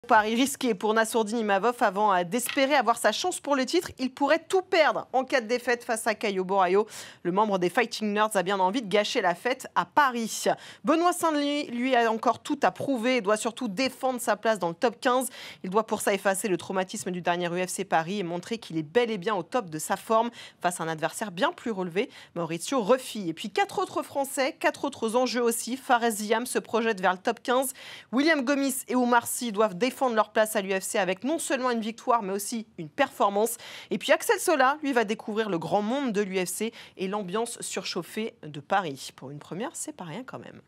Pari risqué pour Nassourdine Imavov avant d'espérer avoir sa chance pour le titre. Il pourrait tout perdre en cas de défaite face à Caio Borraio. Le membre des Fighting Nerds a bien envie de gâcher la fête à Paris. Benoît Saint-Denis, lui, a encore tout à prouver et doit surtout défendre sa place dans le top 15. Il doit pour ça effacer le traumatisme du dernier UFC Paris et montrer qu'il est bel et bien au top de sa forme face à un adversaire bien plus relevé, Mauricio Ruffi. Et puis 4 autres Français, 4 autres enjeux aussi. Fares Ziam se projette vers le top 15. William Gomis et Oumar Sy doivent défendre leur place à l'UFC avec non seulement une victoire mais aussi une performance. Et puis Axel Sola, lui, va découvrir le grand monde de l'UFC et l'ambiance surchauffée de Paris. Pour une première, c'est pas rien quand même.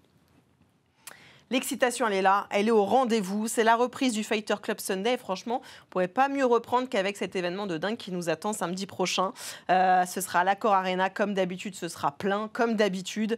L'excitation, elle est là, elle est au rendez-vous. C'est la reprise du Fighter Club Sunday. Et franchement, on ne pouvait pas mieux reprendre qu'avec cet événement de dingue qui nous attend samedi prochain. Ce sera à l'Accor Arena, comme d'habitude, ce sera plein, comme d'habitude.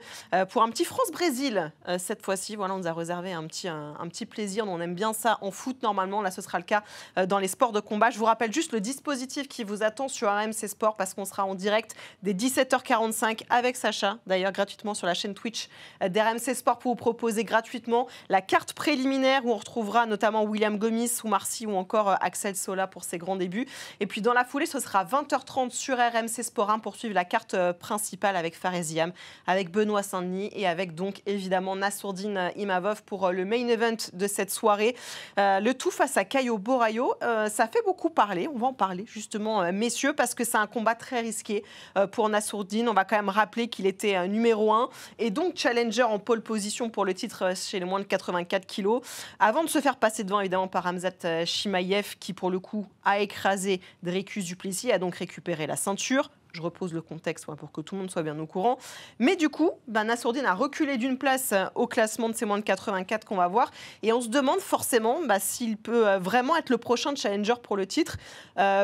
Pour un petit France-Brésil, cette fois-ci, voilà, on nous a réservé un petit plaisir. On aime bien ça en foot, normalement. Là, ce sera le cas dans les sports de combat. Je vous rappelle juste le dispositif qui vous attend sur RMC Sport parce qu'on sera en direct dès 17h45 avec Sacha, d'ailleurs gratuitement sur la chaîne Twitch d'RMC Sport pour vous proposer gratuitement la carte préliminaire où on retrouvera notamment William Gomis, Oumar Sy ou encore Axel Sola pour ses grands débuts. Et puis dans la foulée, ce sera 20h30 sur RMC Sport 1 pour suivre la carte principale avec Fares Ziam, avec Benoît Saint-Denis et avec donc évidemment Nassourdine Imavov pour le main event de cette soirée. Le tout face à Caio Borraio, ça fait beaucoup parler. On va en parler justement, messieurs, parce que c'est un combat très risqué pour Nassourdine. On va quand même rappeler qu'il était numéro 1 et donc challenger en pole position pour le titre chez les moins de 84 kilos, avant de se faire passer devant évidemment par Khamzat Chimaev qui pour le coup a écrasé Dricus du Plessis, a donc récupéré la ceinture. Je repose le contexte pour que tout le monde soit bien au courant. Mais du coup, Nassourdine a reculé d'une place au classement de ces moins de 84 qu'on va voir. Et on se demande forcément s'il peut vraiment être le prochain challenger pour le titre.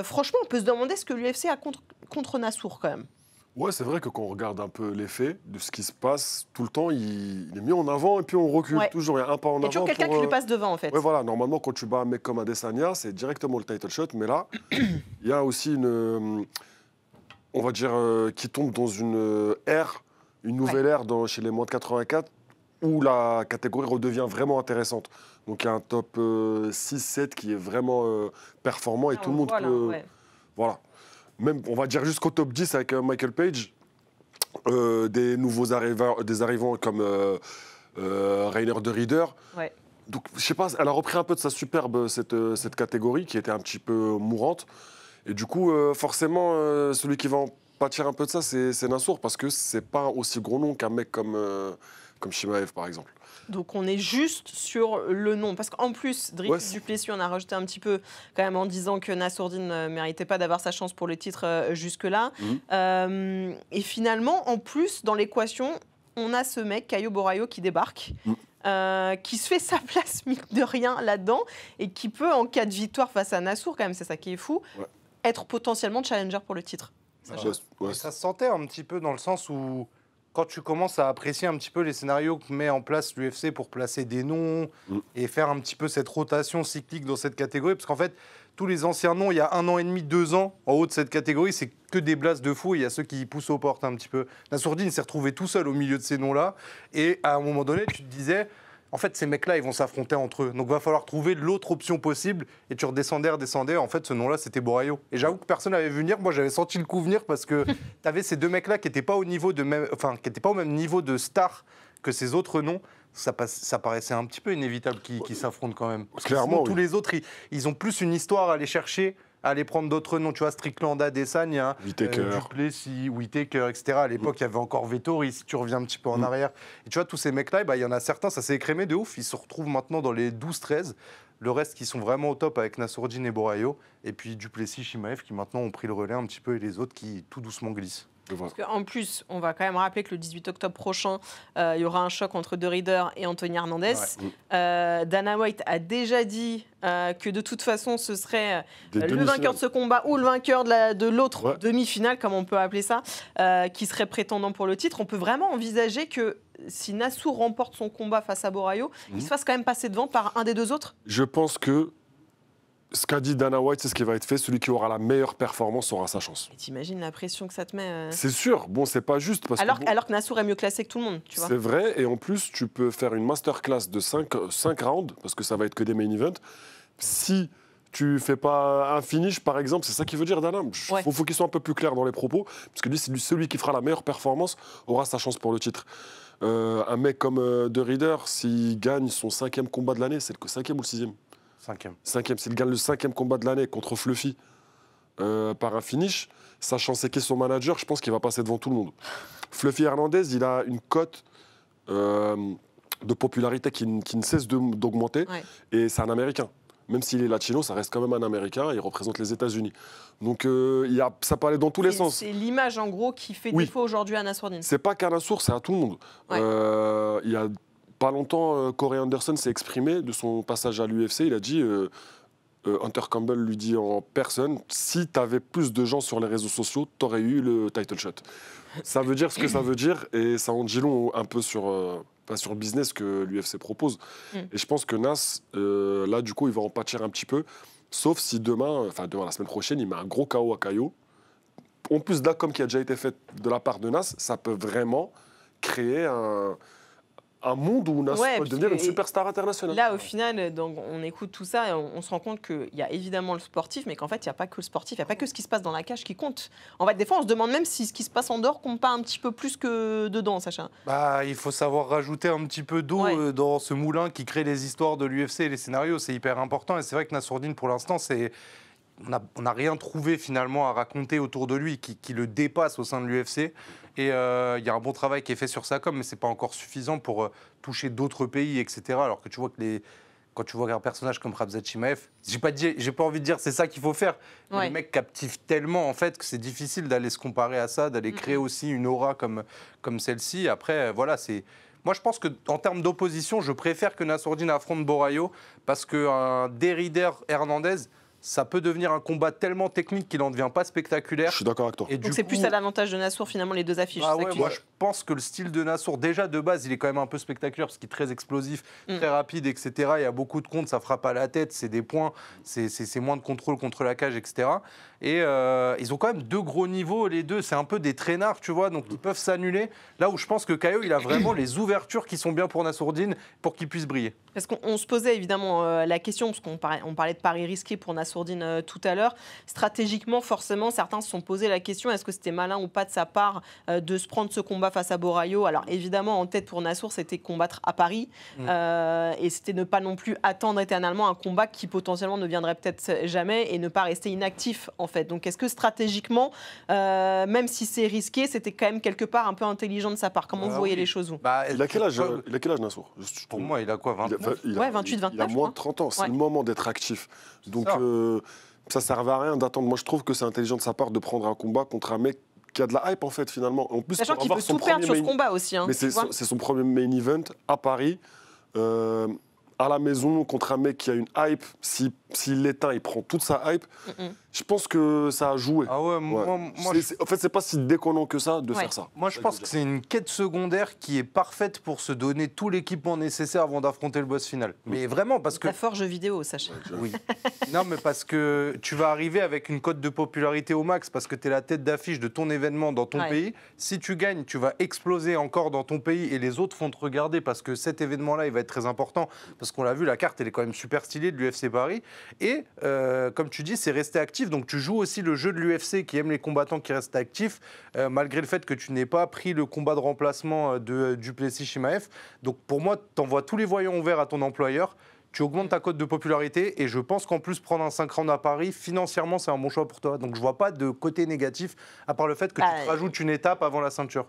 Franchement, on peut se demander ce que l'UFC a contre Nassour quand même. Ouais, c'est vrai que quand on regarde un peu l'effet de ce qui se passe, tout le temps, il est mis en avant et puis on recule toujours. Il y a un pas en avant. Il y a toujours quelqu'un qui lui passe devant, en fait. Ouais, voilà. Normalement, quand tu bats un mec comme Adesanya, c'est directement le title shot. Mais là, il y a aussi une... on va dire, qui tombe dans une ère, une nouvelle ère chez les moins de 84, où la catégorie redevient vraiment intéressante. Donc il y a un top 6-7 qui est vraiment performant et tout le monde peut... Voilà. Même, on va dire jusqu'au top 10 avec Michael Page, des nouveaux arrivants comme Rainer de Rieder. Ouais. Donc, je sais pas, elle a repris un peu de sa superbe, cette catégorie qui était un petit peu mourante. Et du coup, forcément, celui qui va en pâtir un peu de ça, c'est Nassour, parce que c'est pas aussi gros nom qu'un mec comme Chimaev, par exemple. Donc on est juste sur le nom. Parce qu'en plus, Dricus du Plessis, on a rajouté un petit peu quand même en disant que Nassourdine ne méritait pas d'avoir sa chance pour le titre jusque-là. Et finalement, en plus, dans l'équation, on a ce mec, Caio Borraio, qui débarque. Qui se fait sa place, mine de rien, là-dedans. Et qui peut, en cas de victoire face à Nassour, quand même, c'est ça qui est fou, être potentiellement challenger pour le titre. Ça se sentait un petit peu dans le sens où... Quand tu commences à apprécier un petit peu les scénarios que met en place l'UFC pour placer des noms et faire un petit peu cette rotation cyclique dans cette catégorie, parce qu'en fait, tous les anciens noms, il y a 1 an et demi, 2 ans, en haut de cette catégorie, c'est que des blasts de fou. Il y a ceux qui poussent aux portes un petit peu. Nassourdine s'est retrouvé tout seul au milieu de ces noms-là. Et à un moment donné, tu te disais... En fait, ces mecs-là, ils vont s'affronter entre eux. Donc, il va falloir trouver l'autre option possible. Et tu redescendais. En fait, ce nom-là, c'était Borraio. Et j'avoue que personne n'avait vu venir. Moi, j'avais senti le coup venir parce que tu avais ces deux mecs-là qui n'étaient pas au niveau de même, enfin, qui n'étaient pas au même niveau de star que ces autres noms. Ça paraissait un petit peu inévitable qu'ils s'affrontent quand même. Parce clairement, sinon, tous les autres, ils ont plus une histoire à aller chercher, à aller prendre d'autres noms. Tu vois, Strickland, Adesanya, Duplessis, Whittaker, etc. À l'époque, il y avait encore Vettori, si tu reviens un petit peu en arrière. Et tu vois, tous ces mecs-là, il y en a certains, ça s'est écrémé de ouf. Ils se retrouvent maintenant dans les 12-13. Le reste qui sont vraiment au top avec Nassourdine et Borraio. Et puis Duplessis, Chimaev qui maintenant ont pris le relais un petit peu et les autres qui tout doucement glissent. Parce qu'en plus, on va quand même rappeler que le 18 octobre prochain, il y aura un choc entre De Rieder et Anthony Hernandez. Dana White a déjà dit que de toute façon, ce serait le vainqueur de ce combat ou le vainqueur de l'autre demi-finale, comme on peut appeler ça, qui serait prétendant pour le titre. On peut vraiment envisager que si Nassour remporte son combat face à Borraio, il se fasse quand même passer devant par un des deux autres. Je pense que ce qu'a dit Dana White, c'est ce qui va être fait. Celui qui aura la meilleure performance aura sa chance. T'imagines la pression que ça te met C'est sûr. Bon, c'est pas juste. Parce alors que Nassour est mieux classé que tout le monde, tu vois. C'est vrai. Et en plus, tu peux faire une masterclass de 5 rounds, parce que ça va être que des main events. si tu fais pas un finish, par exemple, c'est ça qu'il veut dire, Dana. Ouais. Faut qu'il soit un peu plus clair dans les propos, parce que lui, c'est celui qui fera la meilleure performance aura sa chance pour le titre. Un mec comme De Ridder, s'il gagne son 5e combat de l'année, c'est le 5e ou le 6e? 5e. 5e, s'il gagne le 5e combat de l'année contre Fluffy par un finish, sachant c'est qui son manager, je pense qu'il va passer devant tout le monde. Fluffy Hernandez, il a une cote de popularité qui ne cesse d'augmenter, Ouais. et c'est un Américain. Même s'il est latino, ça reste quand même un Américain, il représente les États-Unis. Donc ça peut aller dans tous les sens. C'est l'image en gros qui fait Oui. défaut aujourd'hui à Nassourdine. C'est pas qu'à Nassour, c'est à tout le monde. Ouais. Il y a pas longtemps, Corey Anderson s'est exprimé de son passage à l'UFC. Il a dit, Hunter Campbell lui dit en personne, si tu avais plus de gens sur les réseaux sociaux, tu aurais eu le title shot. Ça veut dire ce que ça veut dire et ça en dit long un peu sur le business que l'UFC propose. Et je pense que Nas, là, du coup, il va en pâtir un petit peu. Sauf si demain, la semaine prochaine, il met un gros KO à Caio. En plus de la com qui a déjà été faite de la part de Nas, ça peut vraiment créer un monde où Nas peut devenir une superstar internationale. Là, au final, donc, on écoute tout ça et on se rend compte qu'il y a évidemment le sportif, mais qu'en fait, il n'y a pas que le sportif, il n'y a pas que ce qui se passe dans la cage qui compte. En fait, des fois, on se demande même si ce qui se passe en dehors compte pas un petit peu plus que dedans, Sacha. Bah, il faut savoir rajouter un petit peu d'eau dans ce moulin qui crée les histoires de l'UFC et les scénarios. C'est hyper important. Et c'est vrai que Nassourdine, pour l'instant, on n'a rien trouvé finalement à raconter autour de lui qui le dépasse au sein de l'UFC. Et il y a un bon travail qui est fait sur sa com, mais ce n'est pas encore suffisant pour toucher d'autres pays, etc. Alors que tu vois que quand tu vois un personnage comme Khamzat Chimaev, j'ai pas envie de dire c'est ça qu'il faut faire. Mais les mecs captivent tellement en fait que c'est difficile d'aller se comparer à ça, d'aller créer aussi une aura comme celle-ci. Après, voilà, c'est... Moi, je pense qu'en termes d'opposition, je préfère que Nassourdine affronte Borayo parce qu'un Derrider Hernandez, ça peut devenir un combat tellement technique qu'il n'en devient pas spectaculaire. Je suis d'accord avec toi. Et donc c'est plus à l'avantage de Nassour finalement les deux affiches. Ah ouais, moi je pense que le style de Nassour, déjà de base, il est quand même un peu spectaculaire parce qu'il est très explosif, très rapide, etc. Il y a beaucoup de comptes, ça frappe à la tête, c'est des points, c'est moins de contrôle contre la cage, etc. Et ils ont quand même deux gros niveaux, les deux. C'est un peu des traînards, tu vois, donc ils peuvent s'annuler. Là où je pense que Caio, il a vraiment les ouvertures qui sont bien pour Nassourdine pour qu'il puisse briller. Parce qu'on se posait évidemment la question, parce qu'on parlait de paris risqués pour Nassourdine tout à l'heure. Stratégiquement, forcément, certains se sont posé la question, est-ce que c'était malin ou pas de sa part de se prendre ce combat face à Borayo? Alors évidemment, en tête pour Nassour, c'était combattre à Paris. Et c'était ne pas non plus attendre éternellement un combat qui potentiellement ne viendrait peut-être jamais et ne pas rester inactif en fait. Donc est-ce que stratégiquement, même si c'est risqué, c'était quand même quelque part un peu intelligent de sa part? Comment vous voyez les choses, vous? Il a quel âge, Nassour? Pour moi, il a quoi, 20 28, 29, il a moins de 30 ans, c'est le moment d'être actif. Donc ça ne servait à rien d'attendre. Moi, je trouve que c'est intelligent de sa part de prendre un combat contre un mec qui a de la hype, en fait, finalement. En plus, sachant qu'il peut tout perdre sur ce combat aussi. Hein, mais c'est son premier main event à Paris, à la maison, contre un mec qui a une hype. S'il l'éteint, il prend toute sa hype. Je pense que ça a joué. Ah ouais, en fait, c'est pas si déconnant que ça de faire ça. Moi, je pense que c'est une quête secondaire qui est parfaite pour se donner tout l'équipement nécessaire avant d'affronter le boss final. Mais vraiment, parce que... La forge jeu vidéo, Sacha. Oui. Non, mais parce que tu vas arriver avec une cote de popularité au max, parce que tu es la tête d'affiche de ton événement dans ton pays. Si tu gagnes, tu vas exploser encore dans ton pays et les autres vont te regarder parce que cet événement-là, il va être très important. Parce qu'on l'a vu, la carte, elle est quand même super stylée de l'UFC Paris. Et comme tu dis, c'est rester actif. Donc tu joues aussi le jeu de l'UFC qui aime les combattants qui restent actifs, malgré le fait que tu n'aies pas pris le combat de remplacement de Duplessis-Chimaev. Donc pour moi, tu envoies tous les voyants ouverts à ton employeur. Tu augmentes ta cote de popularité et je pense qu'en plus, prendre un 5 rounds à Paris, financièrement, c'est un bon choix pour toi. Donc je vois pas de côté négatif, à part le fait que tu te rajoutes une étape avant la ceinture.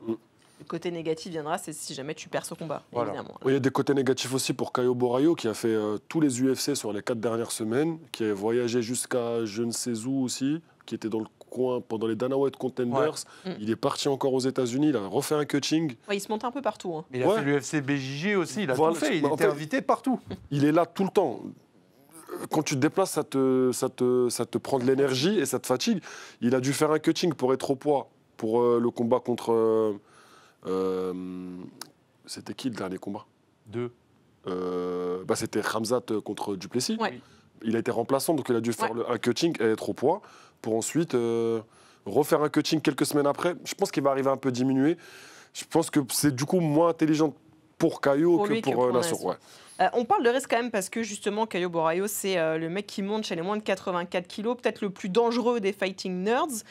Le côté négatif viendra, c'est si jamais tu perds ce combat, évidemment. Il y a des côtés négatifs aussi pour Caio Borayo, qui a fait tous les UFC sur les 4 dernières semaines, qui a voyagé jusqu'à je ne sais où aussi, qui était dans le coin pendant les Dana White Contenders. Il est parti encore aux États-Unis, il a refait un coaching. Il se monte un peu partout. Hein. Il a fait l'UFC BJJ aussi, il a tout fait, il était invité partout. Il est là tout le temps. Quand tu te déplaces, ça te prend de l'énergie et ça te fatigue. Il a dû faire un coaching pour être au poids, pour le combat contre... c'était qui le dernier combat? 2. C'était Khamzat contre Duplessis. Ouais. Il a été remplaçant, donc il a dû faire un cutting et être au poids pour ensuite refaire un cutting quelques semaines après. Je pense qu'il va arriver un peu diminué. Je pense que c'est du coup moins intelligent pour Caio Pour que lui que pour pour Nassour. Nassour. Ouais. On parle de risque quand même parce que justement Caio Borraio c'est le mec qui monte chez les moins de 84 kilos, peut-être le plus dangereux des fighting nerds,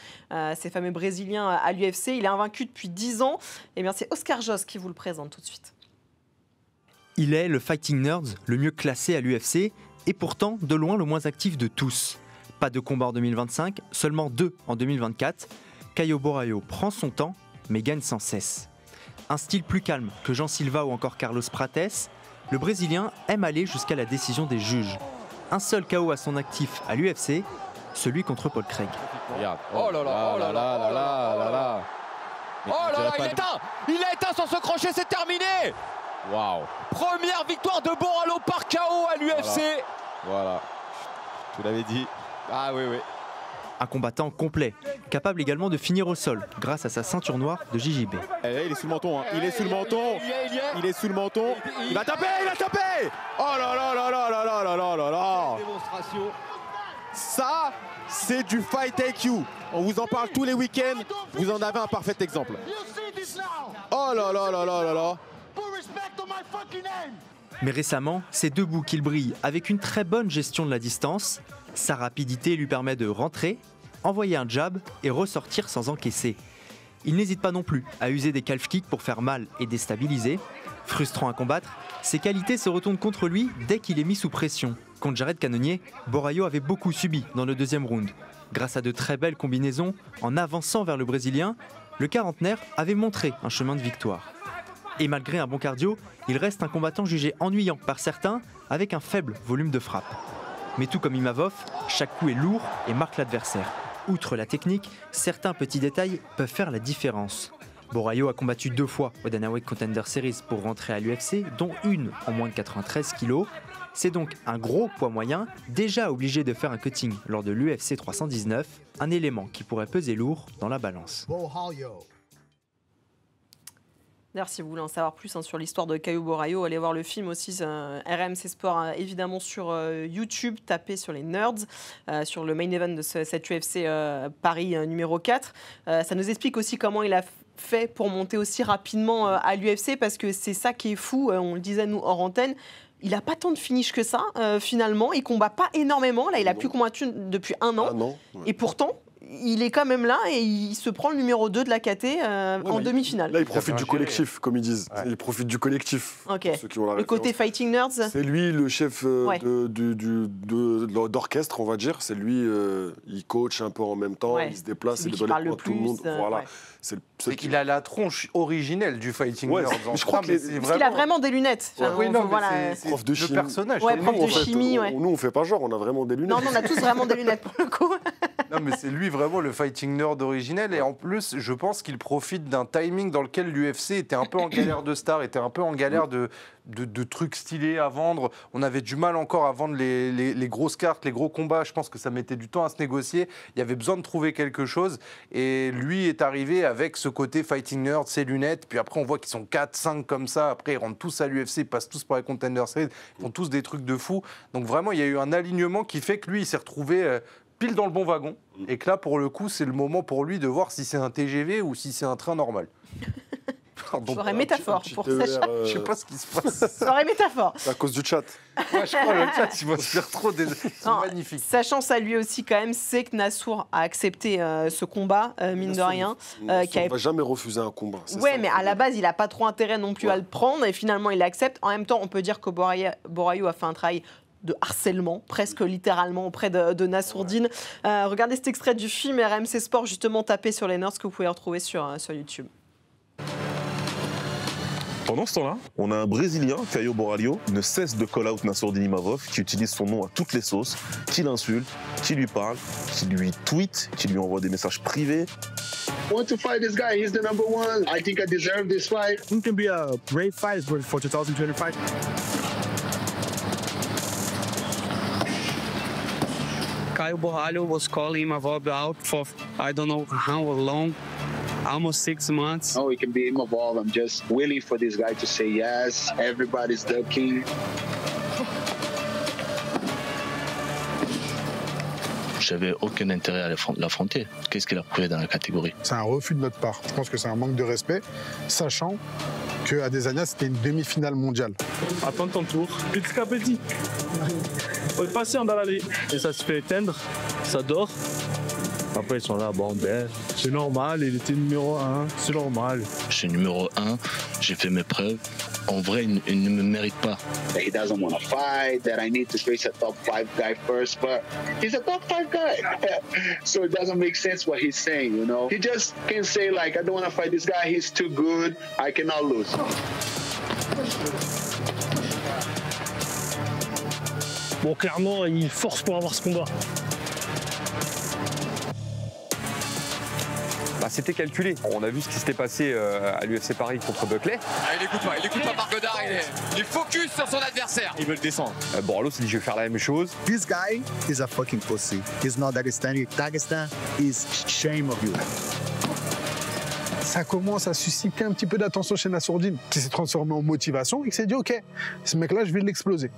ces fameux Brésiliens à l'UFC. Il est invaincu depuis 10 ans. Et bien c'est Oscar Jos qui vous le présente tout de suite. Il est le fighting nerds le mieux classé à l'UFC et pourtant de loin le moins actif de tous. Pas de combat en 2025, seulement 2 en 2024. Caio Borraio prend son temps mais gagne sans cesse. Un style plus calme que Jean Silva ou encore Carlos Prates, le Brésilien aime aller jusqu'à la décision des juges. Un seul KO à son actif à l'UFC, celui contre Paul Craig. Regarde. Oh là là, oh là là, là là, là là. Oh là là, il a éteint sans se crocher, c'est terminé. Waouh. Première victoire de Borraio par KO à l'UFC. Voilà. Tu l'avais dit. Ah oui, oui. Un combattant complet, capable également de finir au sol grâce à sa ceinture noire de JJB. Il est sous le menton, hein. Il est sous le menton. Il est sous le menton. Il va taper, il a tapé. Oh là là là là là là là là là là. Ça, c'est du fight IQ. On vous en parle tous les week-ends. Vous en avez un parfait exemple. Oh là là là là là là. Mais récemment, c'est debout qu'il brille avec une très bonne gestion de la distance. Sa rapidité lui permet de rentrer, envoyer un jab et ressortir sans encaisser. Il n'hésite pas non plus à user des calf kicks pour faire mal et déstabiliser. Frustrant à combattre, ses qualités se retournent contre lui dès qu'il est mis sous pression. Contre Jared Cannonier, Borraio avait beaucoup subi dans le deuxième round. Grâce à de très belles combinaisons, en avançant vers le Brésilien, le quarantenaire avait montré un chemin de victoire. Et malgré un bon cardio, il reste un combattant jugé ennuyant par certains avec un faible volume de frappe. Mais tout comme Imavov, chaque coup est lourd et marque l'adversaire. Outre la technique, certains petits détails peuvent faire la différence. Borraio a combattu 2 fois au Dana White Contender Series pour rentrer à l'UFC, dont une en moins de 93 kg. C'est donc un gros poids moyen, déjà obligé de faire un cutting lors de l'UFC 319, un élément qui pourrait peser lourd dans la balance. D'ailleurs, si vous voulez en savoir plus sur l'histoire de Caio Borraio, allez voir le film aussi, RMC Sport, évidemment sur YouTube, tapez sur les nerds, sur le main event de cette UFC Paris numéro 4. Ça nous explique aussi comment il a fait pour monter aussi rapidement à l'UFC, parce que c'est ça qui est fou, on le disait nous hors antenne. Il n'a pas tant de finish que ça, finalement. Il ne combat pas énormément. Là, il n'a plus combattu depuis 1 an. Ouais. Et pourtant, il est quand même là et il se prend le numéro 2 de la KT en demi-finale. Là, il profite du collectif, comme ils disent. Ouais. Il profite du collectif. Okay. Ceux qui ont la le côté fighting nerds. C'est lui le chef d'orchestre, on va dire. C'est lui, il coach un peu en même temps, il se déplace, il parle le plus. Tout le monde. Voilà. Ouais. C'est qu'il a la tronche originelle du fighting nerds. Je crois parce qu'il a vraiment des lunettes. Enfin, oui, non, voilà, c'est prof de chimie. Le personnage. Ouais, prof de chimie. Nous, on fait pas genre, on a vraiment des lunettes. Non, on a tous vraiment des lunettes pour le coup. Non, mais c'est lui vraiment le fighting nerd originel. Et en plus, je pense qu'il profite d'un timing dans lequel l'UFC était un peu en galère de stars, était un peu en galère de trucs stylés à vendre. On avait du mal encore à vendre les grosses cartes, les gros combats. Je pense que ça mettait du temps à se négocier. Il y avait besoin de trouver quelque chose. Et lui est arrivé avec ce côté fighting nerd, ses lunettes. Puis après, on voit qu'ils sont 4, 5 comme ça. Après, ils rentrent tous à l'UFC, ils passent tous par les Contender Series. Ils font tous des trucs de fou. Donc vraiment, il y a eu un alignement qui fait que lui, il s'est retrouvé pile dans le bon wagon. Et que là, pour le coup, c'est le moment pour lui de voir si c'est un TGV ou si c'est un train normal. Soirée métaphore pour Sacha. Je sais pas ce qui se passe. Soirée métaphore. C'est à cause du chat. Ouais, je crois le chat, il va se faire trop des... C'est magnifique. Sachant ça lui aussi quand même, c'est que Nassour a accepté ce combat, mine de rien. Il ne va jamais refuser un combat. Ouais, mais à la base, il n'a pas trop intérêt non plus à le prendre. Et finalement, il accepte. En même temps, on peut dire que Borraio a fait un travail de harcèlement, presque littéralement, auprès de Nassourdine. Regardez cet extrait du film RMC Sport, justement tapé sur les nerds, que vous pouvez retrouver sur YouTube. Pendant ce temps-là, on a un Brésilien, Caio Borraio, ne cesse de call-out Nassourdine Imavov, qui utilise son nom à toutes les sauces, qui l'insulte, qui lui parle, qui lui tweet, qui lui envoie des messages privés. I want to fight this guy. He's the number 1. I think I deserve this fight. It can be a great fight for 2025. Caio Borraio was calling Imavov out for I don't know how long. Almost 6 months. Oh, it can be Imavov. I'm just waiting for this guy to say yes. Everybody's ducking. J'avais aucun intérêt à l'affronter. Qu'est-ce qu'il a prouvé dans la catégorie? C'est un refus de notre part. Je pense que c'est un manque de respect, sachant que Adesanya, c'était une demi-finale mondiale. Attends ton tour, petit à petit. On est patient dans l'allée. Et ça se fait éteindre, ça dort. Après, ils sont là, bon, ben, c'est normal, il était numéro 1, c'est normal. Je suis numéro 1, j'ai fait mes preuves. En vrai, il ne me mérite pas. That he doesn't want to fight, that I need to face a top 5 guy first, but he's a top 5 guy. So it doesn't make sense what he's saying, you know? He just can say, like, I don't want to fight this guy, he's too good, I cannot lose. Bon, clairement, il force pour avoir ce combat. Bah, c'était calculé. On a vu ce qui s'était passé à l'UFC Paris contre Buckley. Ah, il écoute pas Marc Godard, il est focus sur son adversaire. Il veut le descendre. Borralho s'est dit je vais faire la même chose. This guy is a fucking pussy. He's not Dagestani. Dagestan is shame of you. Ça commence à susciter un petit peu d'attention chez Nassourdine, qui s'est transformé en motivation et qui s'est dit ok, ce mec-là, je vais l'exploser.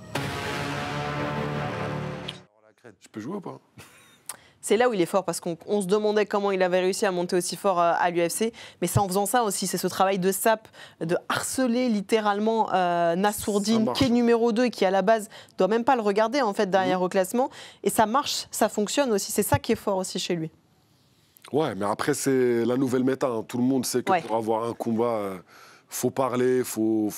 Je peux jouer ou pas? C'est là où il est fort, parce qu'on se demandait comment il avait réussi à monter aussi fort à l'UFC. Mais c'est en faisant ça aussi, c'est ce travail de sape, de harceler littéralement Nassourdine, qui est numéro 2 et qui, à la base, ne doit même pas le regarder en fait, derrière au classement. Et ça marche, ça fonctionne aussi. C'est ça qui est fort aussi chez lui. Ouais, mais après, c'est la nouvelle méta. Hein. Tout le monde sait que pour avoir un combat, faut parler, faut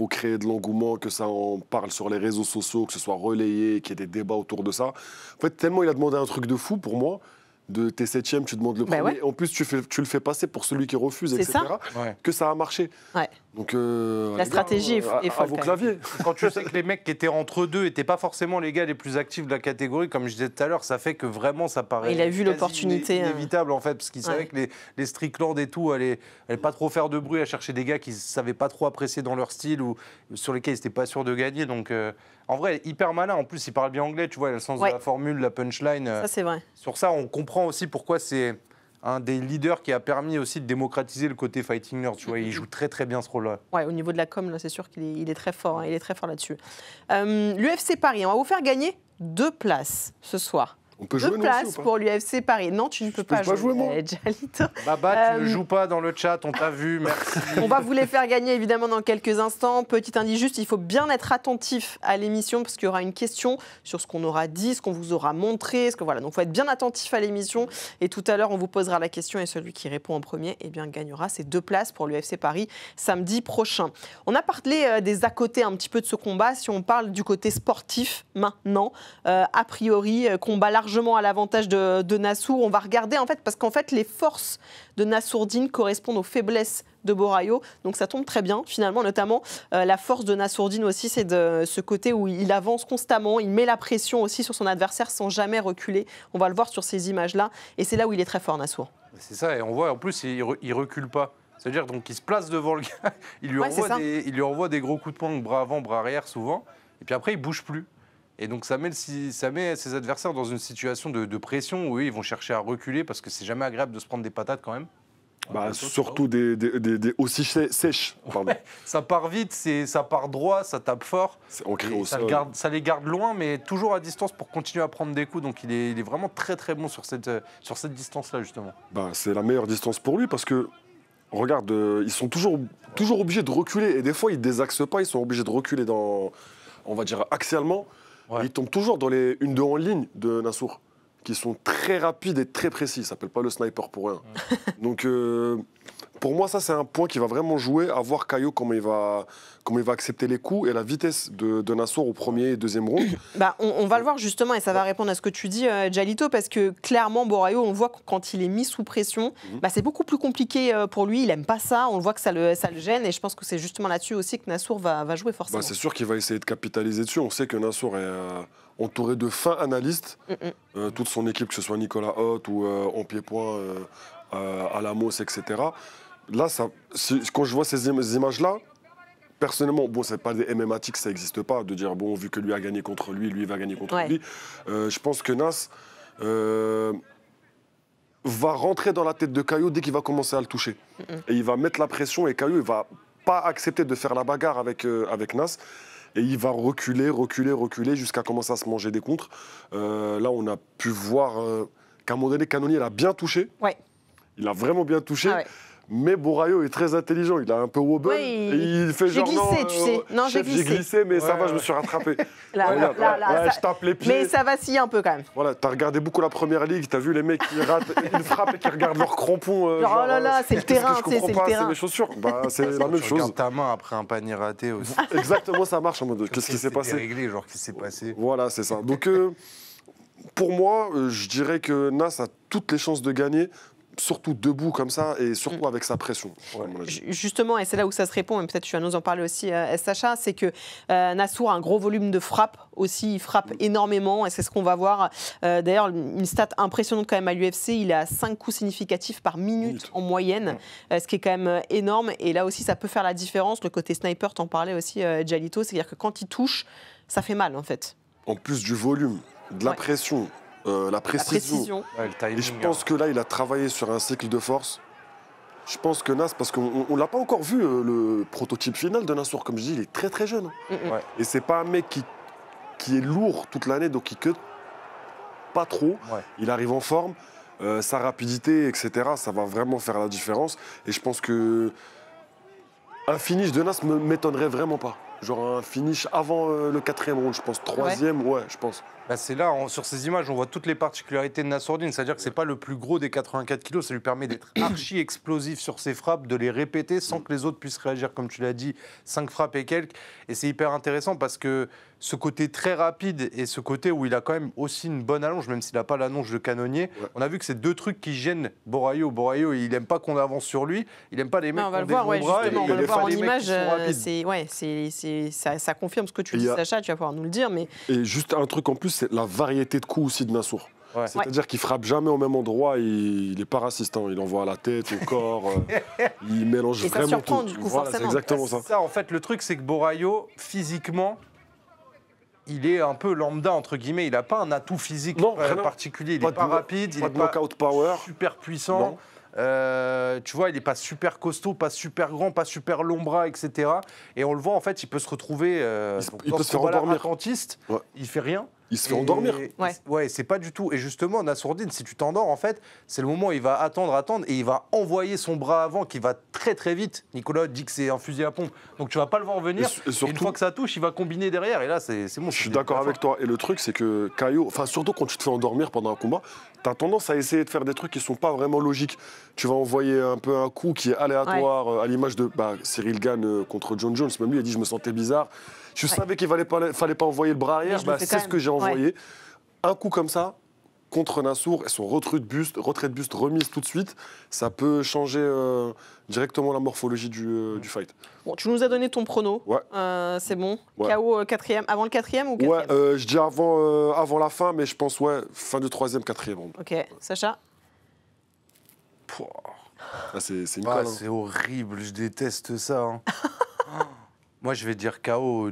créer de l'engouement, que ça en parle sur les réseaux sociaux, que ce soit relayé, qu'il y ait des débats autour de ça. En fait, tellement il a demandé un truc de fou pour moi. De t'es 7e, tu demandes le premier. Ouais. En plus, tu le fais passer pour celui qui refuse, etc. Que ça a marché. Ouais. Donc, la stratégie est folle. À vos claviers. Quand tu sais que les mecs qui étaient entre deux n'étaient pas forcément les gars les plus actifs de la catégorie, comme je disais tout à l'heure, ça fait que vraiment ça paraît. Il a vu l'opportunité. Inévitable en fait, parce qu'il savait que les Strickland et tout allaient pas trop faire de bruit à chercher des gars qu'ils ne savaient pas trop apprécier dans leur style ou sur lesquels ils n'étaient pas sûrs de gagner. Donc en vrai, hyper malin. En plus, il parle bien anglais, tu vois, il a le sens de la formule, la punchline. Ça, c'est vrai. Sur ça, on comprend aussi pourquoi c'est un des leaders qui a permis aussi de démocratiser le côté fighting nerd. Tu vois, il joue très très bien ce rôle-là. Ouais, au niveau de la com, là, c'est sûr qu'il est très fort. Hein, il est très fort là-dessus. L'UFC Paris, on va vous faire gagner 2 places ce soir. On peut jouer 2 places pour l'UFC Paris. Non, tu ne peux pas jouer. Moi. Jalito. Baba, tu ne joues pas dans le chat, on t'a vu, merci. On va vous les faire gagner évidemment dans quelques instants. Petit indice juste, il faut bien être attentif à l'émission parce qu'il y aura une question sur ce qu'on aura dit, ce qu'on vous aura montré. Voilà. Donc il faut être bien attentif à l'émission. Et tout à l'heure, on vous posera la question et celui qui répond en premier gagnera ces 2 places pour l'UFC Paris samedi prochain. On a parlé des à côté un petit peu de ce combat. Si on parle du côté sportif maintenant, a priori, combat largement à l'avantage de Nassour. On va regarder en fait, parce qu'en fait les forces de Nassourdine correspondent aux faiblesses de Borralho, donc ça tombe très bien finalement, notamment la force de Nassourdine aussi, c'est de ce côté où il avance constamment, il met la pression aussi sur son adversaire sans jamais reculer. On va le voir sur ces images-là et c'est là où il est très fort, Nassour. C'est ça, et on voit en plus il recule pas. C'est-à-dire donc il se place devant le gars, il lui envoie des gros coups de poing, bras avant, bras arrière souvent, et puis après il bouge plus. Et donc ça met ses adversaires dans une situation de pression où ils vont chercher à reculer parce que c'est jamais agréable de se prendre des patates quand même. Surtout des aussi sèches. Ouais, ça part vite, ça part droit, ça tape fort. Ça les garde loin, mais toujours à distance pour continuer à prendre des coups. Donc il est vraiment très très bon sur cette distance-là justement. C'est la meilleure distance pour lui parce que regarde, ils sont toujours obligés de reculer et des fois ils désaxent pas, ils sont obligés de reculer on va dire axialement. Ouais. Ils tombent toujours dans les 1-2 en ligne de Nassour, qui sont très rapides et très précis. Ça s'appelle pas le sniper pour rien. Donc, pour moi, ça, c'est un point qui va vraiment jouer, à voir Caio comment il va accepter les coups et la vitesse de Nassour au premier et deuxième round. On va le voir justement, et ça va répondre à ce que tu dis, Jalito, parce que clairement, Borralho, on voit que quand il est mis sous pression, c'est beaucoup plus compliqué pour lui. Il n'aime pas ça, on le voit que ça le gêne, et je pense que c'est justement là-dessus aussi que Nassour va jouer forcément. C'est sûr qu'il va essayer de capitaliser dessus. On sait que Nassour est entouré de fins analystes. Toute son équipe, que ce soit Nicolas Hoth ou en pied-point, Alamos, etc. Là, quand je vois ces images-là, personnellement, c'est pas des MMAtiques, ça n'existe pas, de dire, vu que lui a gagné contre lui, lui va gagner contre lui. Je pense que Nas va rentrer dans la tête de Caio dès qu'il va commencer à le toucher. Et il va mettre la pression et Caio, il va pas accepter de faire la bagarre avec Nas. Et il va reculer jusqu'à commencer à se manger des contres. Là, on a pu voir qu'à un moment donné, Cannonier, il a bien touché. Ouais. Il a vraiment bien touché. Mais Borayo est très intelligent, il a un peu wobble. Ouais, et il fait genre. J'ai glissé, tu sais. Non, j'ai chef, j'ai glissé, mais ça va, je me suis rattrapé. Là, je tape les pieds. Mais ça vacille un peu quand même. Voilà, t'as regardé beaucoup la première ligue, t'as vu les mecs qui ratent une frappe et qui regardent leurs crampons. Genre, oh là là, c'est le terrain, c'est le terrain. C'est mes chaussures. Bah, c'est la même Tu chose. regardes ta main après un panier raté aussi. Exactement, ça marche en mode qu'est-ce qui s'est passé. Réglé, genre qu'est-ce qui s'est passé. Voilà, c'est ça. Donc, pour moi, je dirais que Nas a toutes les chances de gagner. Surtout debout comme ça et surtout avec sa pression. Justement, et c'est là où ça se répond, et peut-être tu vas nous en parler aussi, Sacha, c'est que Nassour a un gros volume de frappe aussi, il frappe énormément et c'est ce qu'on va voir. D'ailleurs, une stat impressionnante quand même à l'UFC, il est à 5 coups significatifs par minute en moyenne, ce qui est quand même énorme. Et là aussi, ça peut faire la différence. Le côté sniper, t'en parlais aussi, Jalito, c'est-à-dire que quand il touche, ça fait mal en fait. En plus du volume, de la pression. La précision. Ouais, et je pense que là, il a travaillé sur un cycle de force. Je pense que Nas, parce qu'on ne l'a pas encore vu, le prototype final de Nassour, comme je dis, il est très très jeune. Et c'est pas un mec qui est lourd toute l'année, donc il cut pas trop. Il arrive en forme, sa rapidité, etc., ça va vraiment faire la différence. Et je pense que un finish de Nas ne m'étonnerait vraiment pas. Genre un finish avant le 4e round, je pense. 3e, ouais, je pense. Bah c'est là, sur ces images, on voit toutes les particularités de Nassourdine. C'est-à-dire que c'est pas le plus gros des 84 kilos. Ça lui permet d'être archi explosif sur ses frappes, de les répéter sans que les autres puissent réagir, comme tu l'as dit, 5 frappes et quelques. Et c'est hyper intéressant parce que ce côté très rapide et ce côté où il a quand même aussi une bonne allonge, même s'il n'a pas l'allonge de canonnier, on a vu que c'est deux trucs qui gênent Borayo. Borayo, il n'aime pas qu'on avance sur lui. Il n'aime pas les mecs qui ont des gros bras. On va le voir en image. Ça ça confirme ce que tu dis, Sacha. Tu vas pouvoir nous le dire. Mais... Et juste un truc en plus, c'est la variété de coups aussi de Nassour. C'est-à-dire qu'il frappe jamais au même endroit, il n'est pas raciste, hein. Il envoie à la tête, au corps, il mélange vraiment tout. Et ça surprend du coup, forcément. C'est exactement ça. En fait, le truc, c'est que Borayo, physiquement, il est un peu lambda, entre guillemets. Il n'a pas un atout physique particulier. Il n'est pas rapide, il n'est pas power. Super puissant. Tu vois, il n'est pas super costaud, pas super grand, pas super long bras, etc. Et on le voit, en fait, il peut se retrouver il peut se faire endormir. Il fait rien. Il se fait endormir. Ouais, c'est pas du tout. Et justement, Nassourdine, si tu t'endors, en fait, c'est le moment où il va attendre, et il va envoyer son bras avant qui va très très vite. Nicolas dit que c'est un fusil à pompe. Donc tu vas pas le voir venir. Et surtout, une fois que ça touche, il va combiner derrière. Et là, c'est bon. Je suis d'accord avec toi. Et le truc, c'est que Caio, enfin surtout quand tu te fais endormir pendant un combat, tu as tendance à essayer de faire des trucs qui sont pas vraiment logiques. Tu vas envoyer un peu un coup qui est aléatoire, à l'image de Cyril Gane contre John Jones. Même lui a dit, je me sentais bizarre. Je savais qu'il fallait pas envoyer le bras arrière. C'est ce que j'ai envoyé. Un coup comme ça, contre Nassour, et son retrait de buste remise tout de suite, ça peut changer directement la morphologie du fight. Bon, tu nous as donné ton prono. C'est bon. KO 4e, avant le 4e ou 4e? Ouais, je dis avant la fin, mais je pense fin du 3e, 4e round. Ok, Sacha? C'est une colle. C'est horrible, je déteste ça. Hein. Moi, je vais dire KO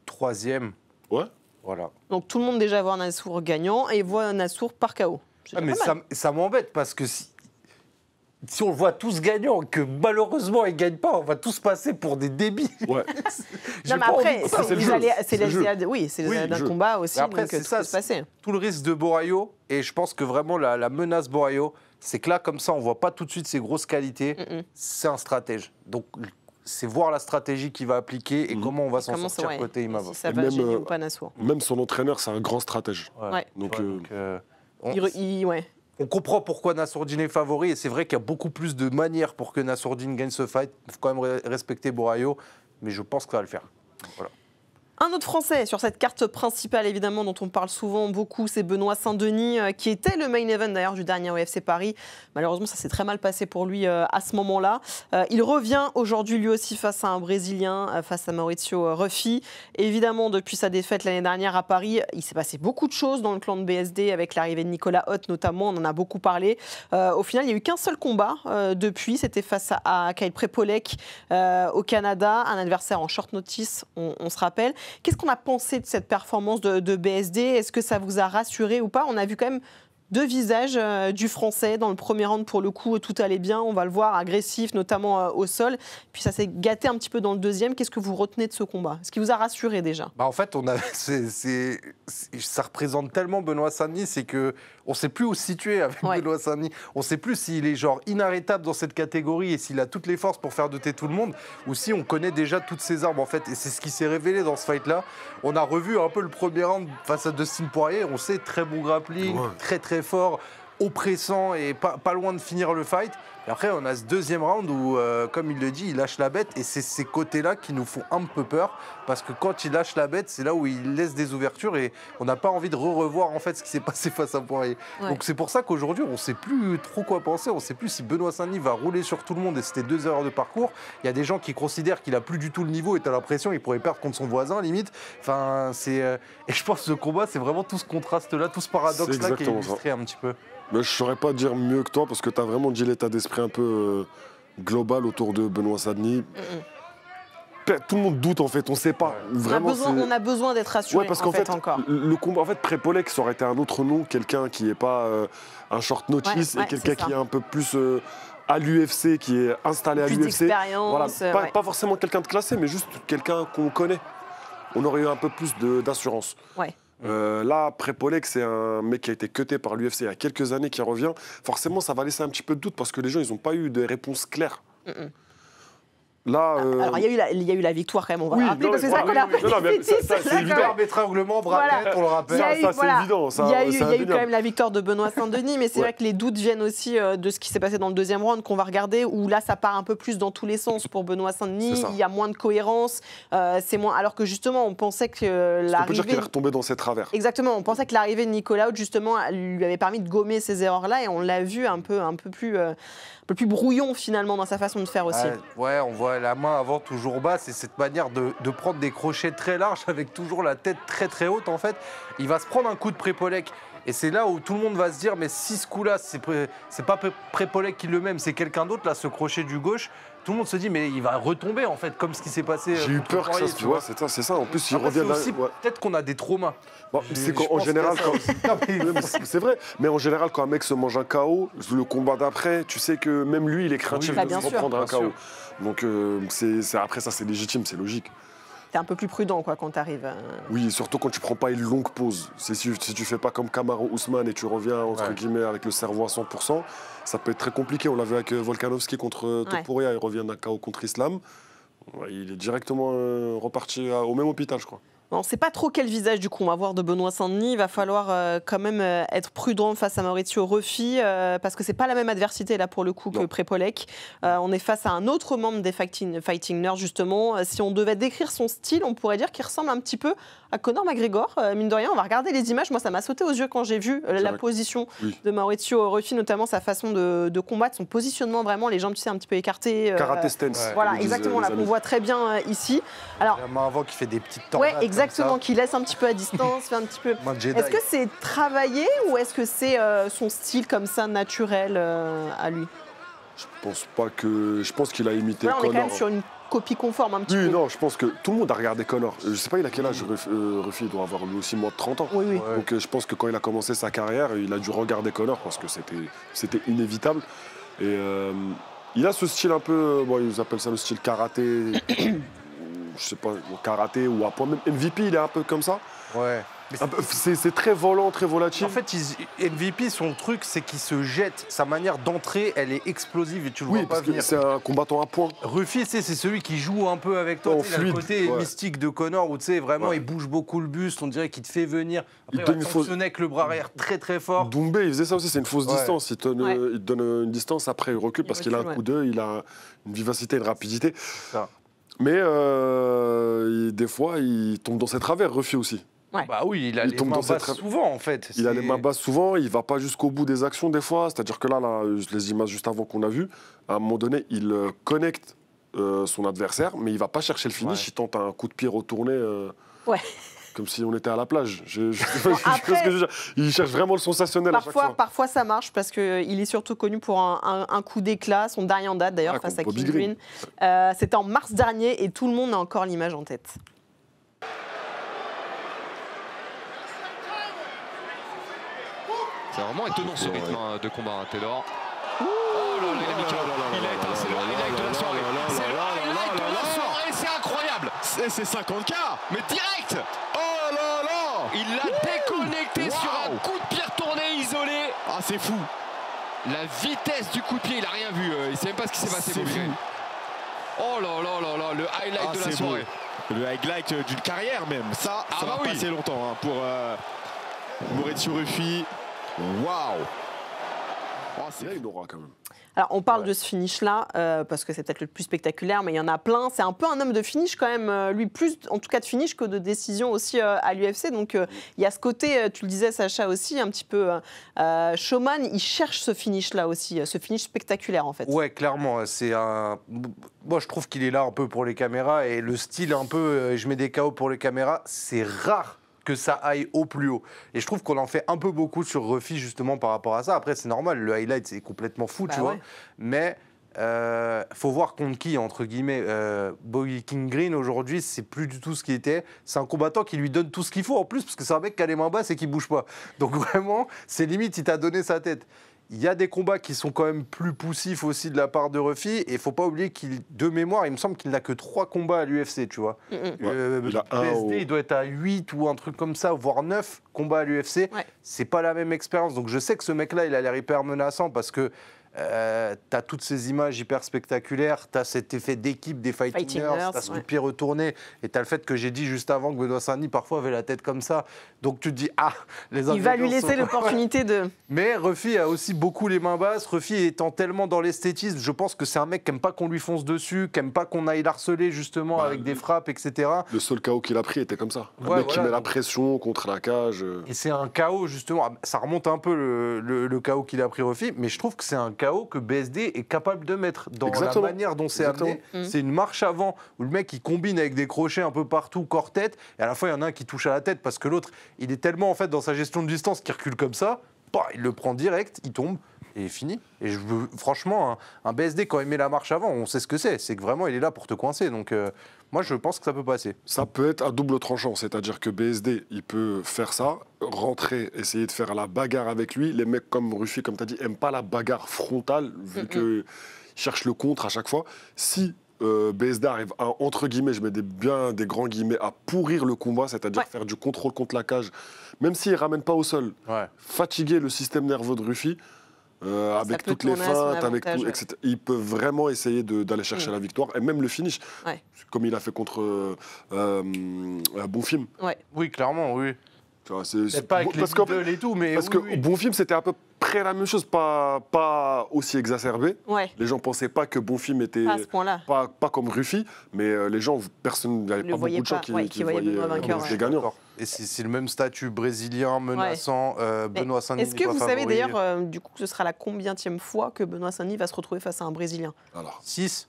3e. Ouais. Voilà. Donc tout le monde déjà voit Nassour gagnant et voit Nassour par KO. Mais ça m'embête parce que si on le voit tous gagnants, que malheureusement ils ne gagnent pas, on va tous passer pour des débiles. Ouais. Non, mais après, c'est les aléas d'un combat aussi, après, donc tout peut se passer. Tout le risque de Borayo, et je pense que vraiment la menace Borayo, c'est que là, comme ça, on ne voit pas tout de suite ses grosses qualités. C'est un stratège. Donc, c'est voir la stratégie qu'il va appliquer et comment on va s'en sortir côté Imavov. Si ça va gêner ou pas Nassour. Même son entraîneur, c'est un grand stratège. On comprend pourquoi Nassourdine est favori et c'est vrai qu'il y a beaucoup plus de manières pour que Nassourdine gagne ce fight. Il faut quand même respecter Borayo, mais je pense que ça va le faire. Voilà. Un autre Français sur cette carte principale, évidemment, dont on parle souvent beaucoup, c'est Benoît Saint-Denis, qui était le main event d'ailleurs du dernier UFC Paris. Malheureusement, ça s'est très mal passé pour lui à ce moment-là. Il revient aujourd'hui lui aussi face à un Brésilien, face à Mauricio Ruffi. Évidemment, depuis sa défaite l'année dernière à Paris, il s'est passé beaucoup de choses dans le clan de BSD, avec l'arrivée de Nicolas Hoth notamment, on en a beaucoup parlé. Au final, il n'y a eu qu'un seul combat depuis, c'était face à Kyle Prepolek au Canada, un adversaire en short notice, on se rappelle. Qu'est-ce qu'on a pensé de cette performance de BSD? Est-ce que ça vous a rassuré ou pas? On a vu quand même deux visages du Français. Dans le premier round, pour le coup, tout allait bien. On va le voir, agressif, notamment au sol. Puis ça s'est gâté un petit peu dans le deuxième. Qu'est-ce que vous retenez de ce combat? Ce qui vous a rassuré déjà? En fait, ça représente tellement Benoît Saint-Denis, c'est que on ne sait plus où se situer avec Benoît Saint-Denis. On ne sait plus s'il est genre inarrêtable dans cette catégorie et s'il a toutes les forces pour faire douter tout le monde, ou si on connaît déjà toutes ses armes en fait. Et c'est ce qui s'est révélé dans ce fight-là. On a revu un peu le premier round face à Dustin Poirier. On sait, très bon grappling, très très fort, oppressant et pas loin de finir le fight. Et après, on a ce deuxième round où, comme il le dit, il lâche la bête. Et c'est ces côtés-là qui nous font un peu peur. Parce que quand il lâche la bête, c'est là où il laisse des ouvertures. Et on n'a pas envie de revoir en fait ce qui s'est passé face à Poirier. Donc c'est pour ça qu'aujourd'hui, on ne sait plus trop quoi penser. On ne sait plus si Benoît Saint-Denis va rouler sur tout le monde. Et c'était 2 erreurs de parcours. Il y a des gens qui considèrent qu'il n'a plus du tout le niveau. Et tu as l'impression qu'il pourrait perdre contre son voisin, limite. Enfin, et je pense que ce combat, c'est vraiment tout ce contraste-là, tout ce paradoxe-là qui est illustré un petit peu. Mais je ne saurais pas dire mieux que toi parce que tu as vraiment dit l'état d'esprit un peu global autour de Benoît Saint-Denis. Tout le monde doute en fait, on ne sait pas. Vraiment, on a besoin d'être rassuré parce qu'en fait, encore. Le combat, en fait, Prépolek, ça aurait été un autre nom, quelqu'un qui n'est pas un short notice et quelqu'un qui est un peu plus à l'UFC, qui est installé à l'UFC. Voilà, pas forcément quelqu'un de classé, mais juste quelqu'un qu'on connaît. On aurait eu un peu plus d'assurance. Là, Prépolek, c'est un mec qui a été cuté par l'UFC il y a quelques années, qui revient. Forcément, ça va laisser un petit peu de doute parce que les gens, ils n'ont pas eu de réponse claire. Là, alors, il y a eu la victoire quand même, on va rappeler, parce que c'est ça qu'on a c'est évident. Étranglement, bras tête, on le rappelle. Ça, c'est évident. Il y a eu quand même la victoire de Benoît Saint-Denis, mais c'est vrai que les doutes viennent aussi de ce qui s'est passé dans le deuxième round qu'on va regarder, où là, ça part un peu plus dans tous les sens pour Benoît Saint-Denis. Il y a moins de cohérence, c'est moins. Alors que justement, on pensait que l'arrivée. On peut dire qu'il est retombé dans ses travers. Exactement, on pensait que l'arrivée de Nicolas justement lui avait permis de gommer ces erreurs-là, et on l'a vu un peu plus brouillon finalement dans sa façon de faire aussi. On voit la main avant toujours basse, et cette manière de prendre des crochets très larges avec toujours la tête très très haute en fait. Il va se prendre un coup de Prépolek. Et c'est là où tout le monde va se dire, mais si ce coup-là, c'est pas Prépolek qui le met, c'est quelqu'un d'autre, là, ce crochet du gauche, tout le monde se dit, mais il va retomber, en fait, comme ce qui s'est passé. J'ai eu peur que ça se voit, c'est ça. En plus, il revient peut-être qu'on a des traumas. C'est qu'en général, c'est vrai, mais en général, quand un mec se mange un KO, le combat d'après, tu sais que même lui, il est craintif de se reprendre un KO. Donc, après, ça, c'est légitime, c'est logique. T'es un peu plus prudent quand tu arrives. Oui, surtout quand tu prends pas une longue pause. Si tu fais pas comme Kamaru Usman et tu reviens entre guillemets avec le cerveau à 100%, ça peut être très compliqué. On l'a vu avec Volkanovski contre Topuria, il revient d'un KO contre Islam. Il est directement reparti au même hôpital, je crois. On ne sait pas trop quel visage du coup on va voir de Benoît Saint-Denis. Il va falloir quand même être prudent face à Mauricio Ruffi parce que c'est pas la même adversité là pour le coup que Prépolek. On est face à un autre membre des Fighting Nerds justement. Si on devait décrire son style, on pourrait dire qu'il ressemble un petit peu à Conor McGregor. Mine de rien, on va regarder les images. Moi, ça m'a sauté aux yeux quand j'ai vu la position de Mauricio Ruffi, notamment sa façon de combattre, son positionnement vraiment, les jambes tu sais un petit peu écartées. Karaté stance. Voilà, exactement. Là, qu'on voit très bien ici. Alors, la main avant qui fait des petites tornades. Exactement, qui laisse un petit peu à distance, fait un petit peu. Est-ce que c'est travaillé ou est-ce que c'est son style comme ça naturel à lui? Je pense qu'il a imité Conor. On est quand même sur une copie conforme un petit peu. Oui, non, je pense que tout le monde a regardé Conor. Je sais pas, il a quel âge Ruffi, il doit avoir lui aussi moins de 30 ans. Oui. Donc je pense que quand il a commencé sa carrière, il a dû regarder Conor parce que c'était inévitable. Et il a ce style un peu, ils appellent ça le style karaté. Je sais pas, karaté ou à point. Même MVP, il est un peu comme ça. Ouais. C'est très volant, très volatile. En fait, MVP, son truc, c'est qu'il se jette. Sa manière d'entrer, elle est explosive et tu le vois pas venir. C'est un combattant à points. Ruffi, c'est celui qui joue un peu avec toi. Il a le côté mystique de Conor où tu sais vraiment, il bouge beaucoup le buste. On dirait qu'il te fait venir. Après, il va fonctionner avec le bras arrière très très fort. Doumbé, il faisait ça aussi. C'est une fausse distance. Il te donne une distance, après il recule parce qu'il a un coup d'œil, il a une vivacité, une rapidité. Mais des fois, il tombe dans ses travers, Ruffi aussi. Bah oui, il a les mains basses souvent en fait. Il a les mains basses souvent, il va pas jusqu'au bout des actions des fois. C'est-à-dire que là, les images juste avant qu'on a vues, à un moment donné, il connecte son adversaire, mais il va pas chercher le finish, il tente un coup de pied retourné. Comme si on était à la plage. Il cherche vraiment le sensationnel à chaque fois. Parfois ça marche parce qu'il est surtout connu pour un coup d'éclat, son dernier en date d'ailleurs face à King Green. C'était en mars dernier et tout le monde a encore l'image en tête. C'est vraiment étonnant ce rythme de combat, Taylor. Oh là là, il a mis KO. Il a éteint, c'est le highlight de la soirée. C'est le highlight de la soirée, c'est incroyable. C'est 50K. Mais direct. Oh là là. Il l'a déconnecté sur un coup de pied retourné isolé. Ah, c'est fou. La vitesse du coup de pied, il a rien vu. Il sait même pas ce qui s'est passé. C'est fou. Oh là là là là, le highlight de la soirée. Le highlight d'une carrière même. Ça va passer longtemps pour Maurizio Ruffi. Waouh. Oh, c'est là une aura quand même. Alors, on parle de ce finish-là, parce que c'est peut-être le plus spectaculaire, mais il y en a plein. C'est un peu un homme de finish quand même, lui, plus en tout cas de finish que de décision aussi à l'UFC. Donc, il y a ce côté, tu le disais, Sacha, aussi, un petit peu showman. Il cherche ce finish-là aussi, ce finish spectaculaire, en fait. Ouais, clairement. C'est un... Moi, je trouve qu'il est là un peu pour les caméras. Et le style un peu, je mets des KO pour les caméras, c'est rare que ça aille au plus haut. Et je trouve qu'on en fait un peu beaucoup sur Ruffi justement par rapport à ça. Après, c'est normal, le highlight, c'est complètement fou, tu vois. Mais faut voir contre qui, entre guillemets. Bobby King Green, aujourd'hui, c'est plus du tout ce qu'il était. C'est un combattant qui lui donne tout ce qu'il faut, en plus, parce que c'est un mec qui a les mains basses et qui bouge pas. Donc vraiment, c'est limite, il t'a donné sa tête. Il y a des combats qui sont quand même plus poussifs aussi de la part de Ruffi. Et il ne faut pas oublier qu'il, de mémoire, il me semble qu'il n'a que 3 combats à l'UFC, tu vois. PSD, il doit être à 8 ou un truc comme ça, voire 9 combats à l'UFC. Ouais. C'est pas la même expérience. Donc je sais que ce mec-là, il a l'air hyper menaçant parce que t'as toutes ces images hyper spectaculaires, t'as cet effet d'équipe des Fightingers, t'as ce coup de pied retourné, et t'as le fait que j'ai dit juste avant que Benoît Saint-Denis parfois avait la tête comme ça. Donc tu te dis, ah, les il va lui laisser l'opportunité de... Mais Ruffi a aussi beaucoup les mains basses. Ruffi étant tellement dans l'esthétisme, je pense que c'est un mec qui aime pas qu'on lui fonce dessus, qui aime pas qu'on aille l'harceler justement avec des frappes, etc. Le seul KO qu'il a pris était comme ça. Un mec qui met la pression contre la cage. Et c'est un KO justement, ça remonte un peu le KO qu'il a pris Ruffi, mais je trouve que c'est un KO que BSD est capable de mettre dans la manière dont c'est amené. C'est une marche avant où le mec il combine avec des crochets un peu partout, corps-tête, et à la fois il y en a un qui touche à la tête parce que l'autre il est tellement en fait dans sa gestion de distance qu'il recule comme ça, bah, il le prend direct, il tombe et fini. Et je veux, franchement, un BSD quand il met la marche avant, on sait ce que c'est que vraiment il est là pour te coincer. Donc moi je pense que ça peut passer. Ça peut être à double tranchant, c'est-à-dire que BSD il peut faire ça, rentrer, essayer de faire la bagarre avec lui. Les mecs comme Ruffi, comme tu as dit, n'aiment pas la bagarre frontale vu qu'ils cherchent le contre à chaque fois. Si BSD arrive à, entre guillemets, je mets bien des grands guillemets, à pourrir le combat, c'est-à-dire faire du contrôle contre la cage, même s'il ne ramène pas au sol, fatiguer le système nerveux de Ruffi, avec toutes les feintes, avec tout, etc. Il peut vraiment essayer d'aller chercher la victoire, et même le finish, comme il a fait contre Bonfim. Oui, clairement, oui. C'est pas avec les middle et tout, mais... Parce que Bonfim, c'était à peu près la même chose, pas aussi exacerbé. Les gens ne pensaient pas que Bonfim était pas comme Ruffi, mais les gens, personne, il n'y avait pas beaucoup de gens qui voyaient les gagnants. Et c'est le même statut brésilien, menaçant, Benoît Saint-Denis. Est-ce que vous savez d'ailleurs, du coup, ce sera la combienième fois que Benoît Saint-Denis va se retrouver face à un Brésilien? Alors 6.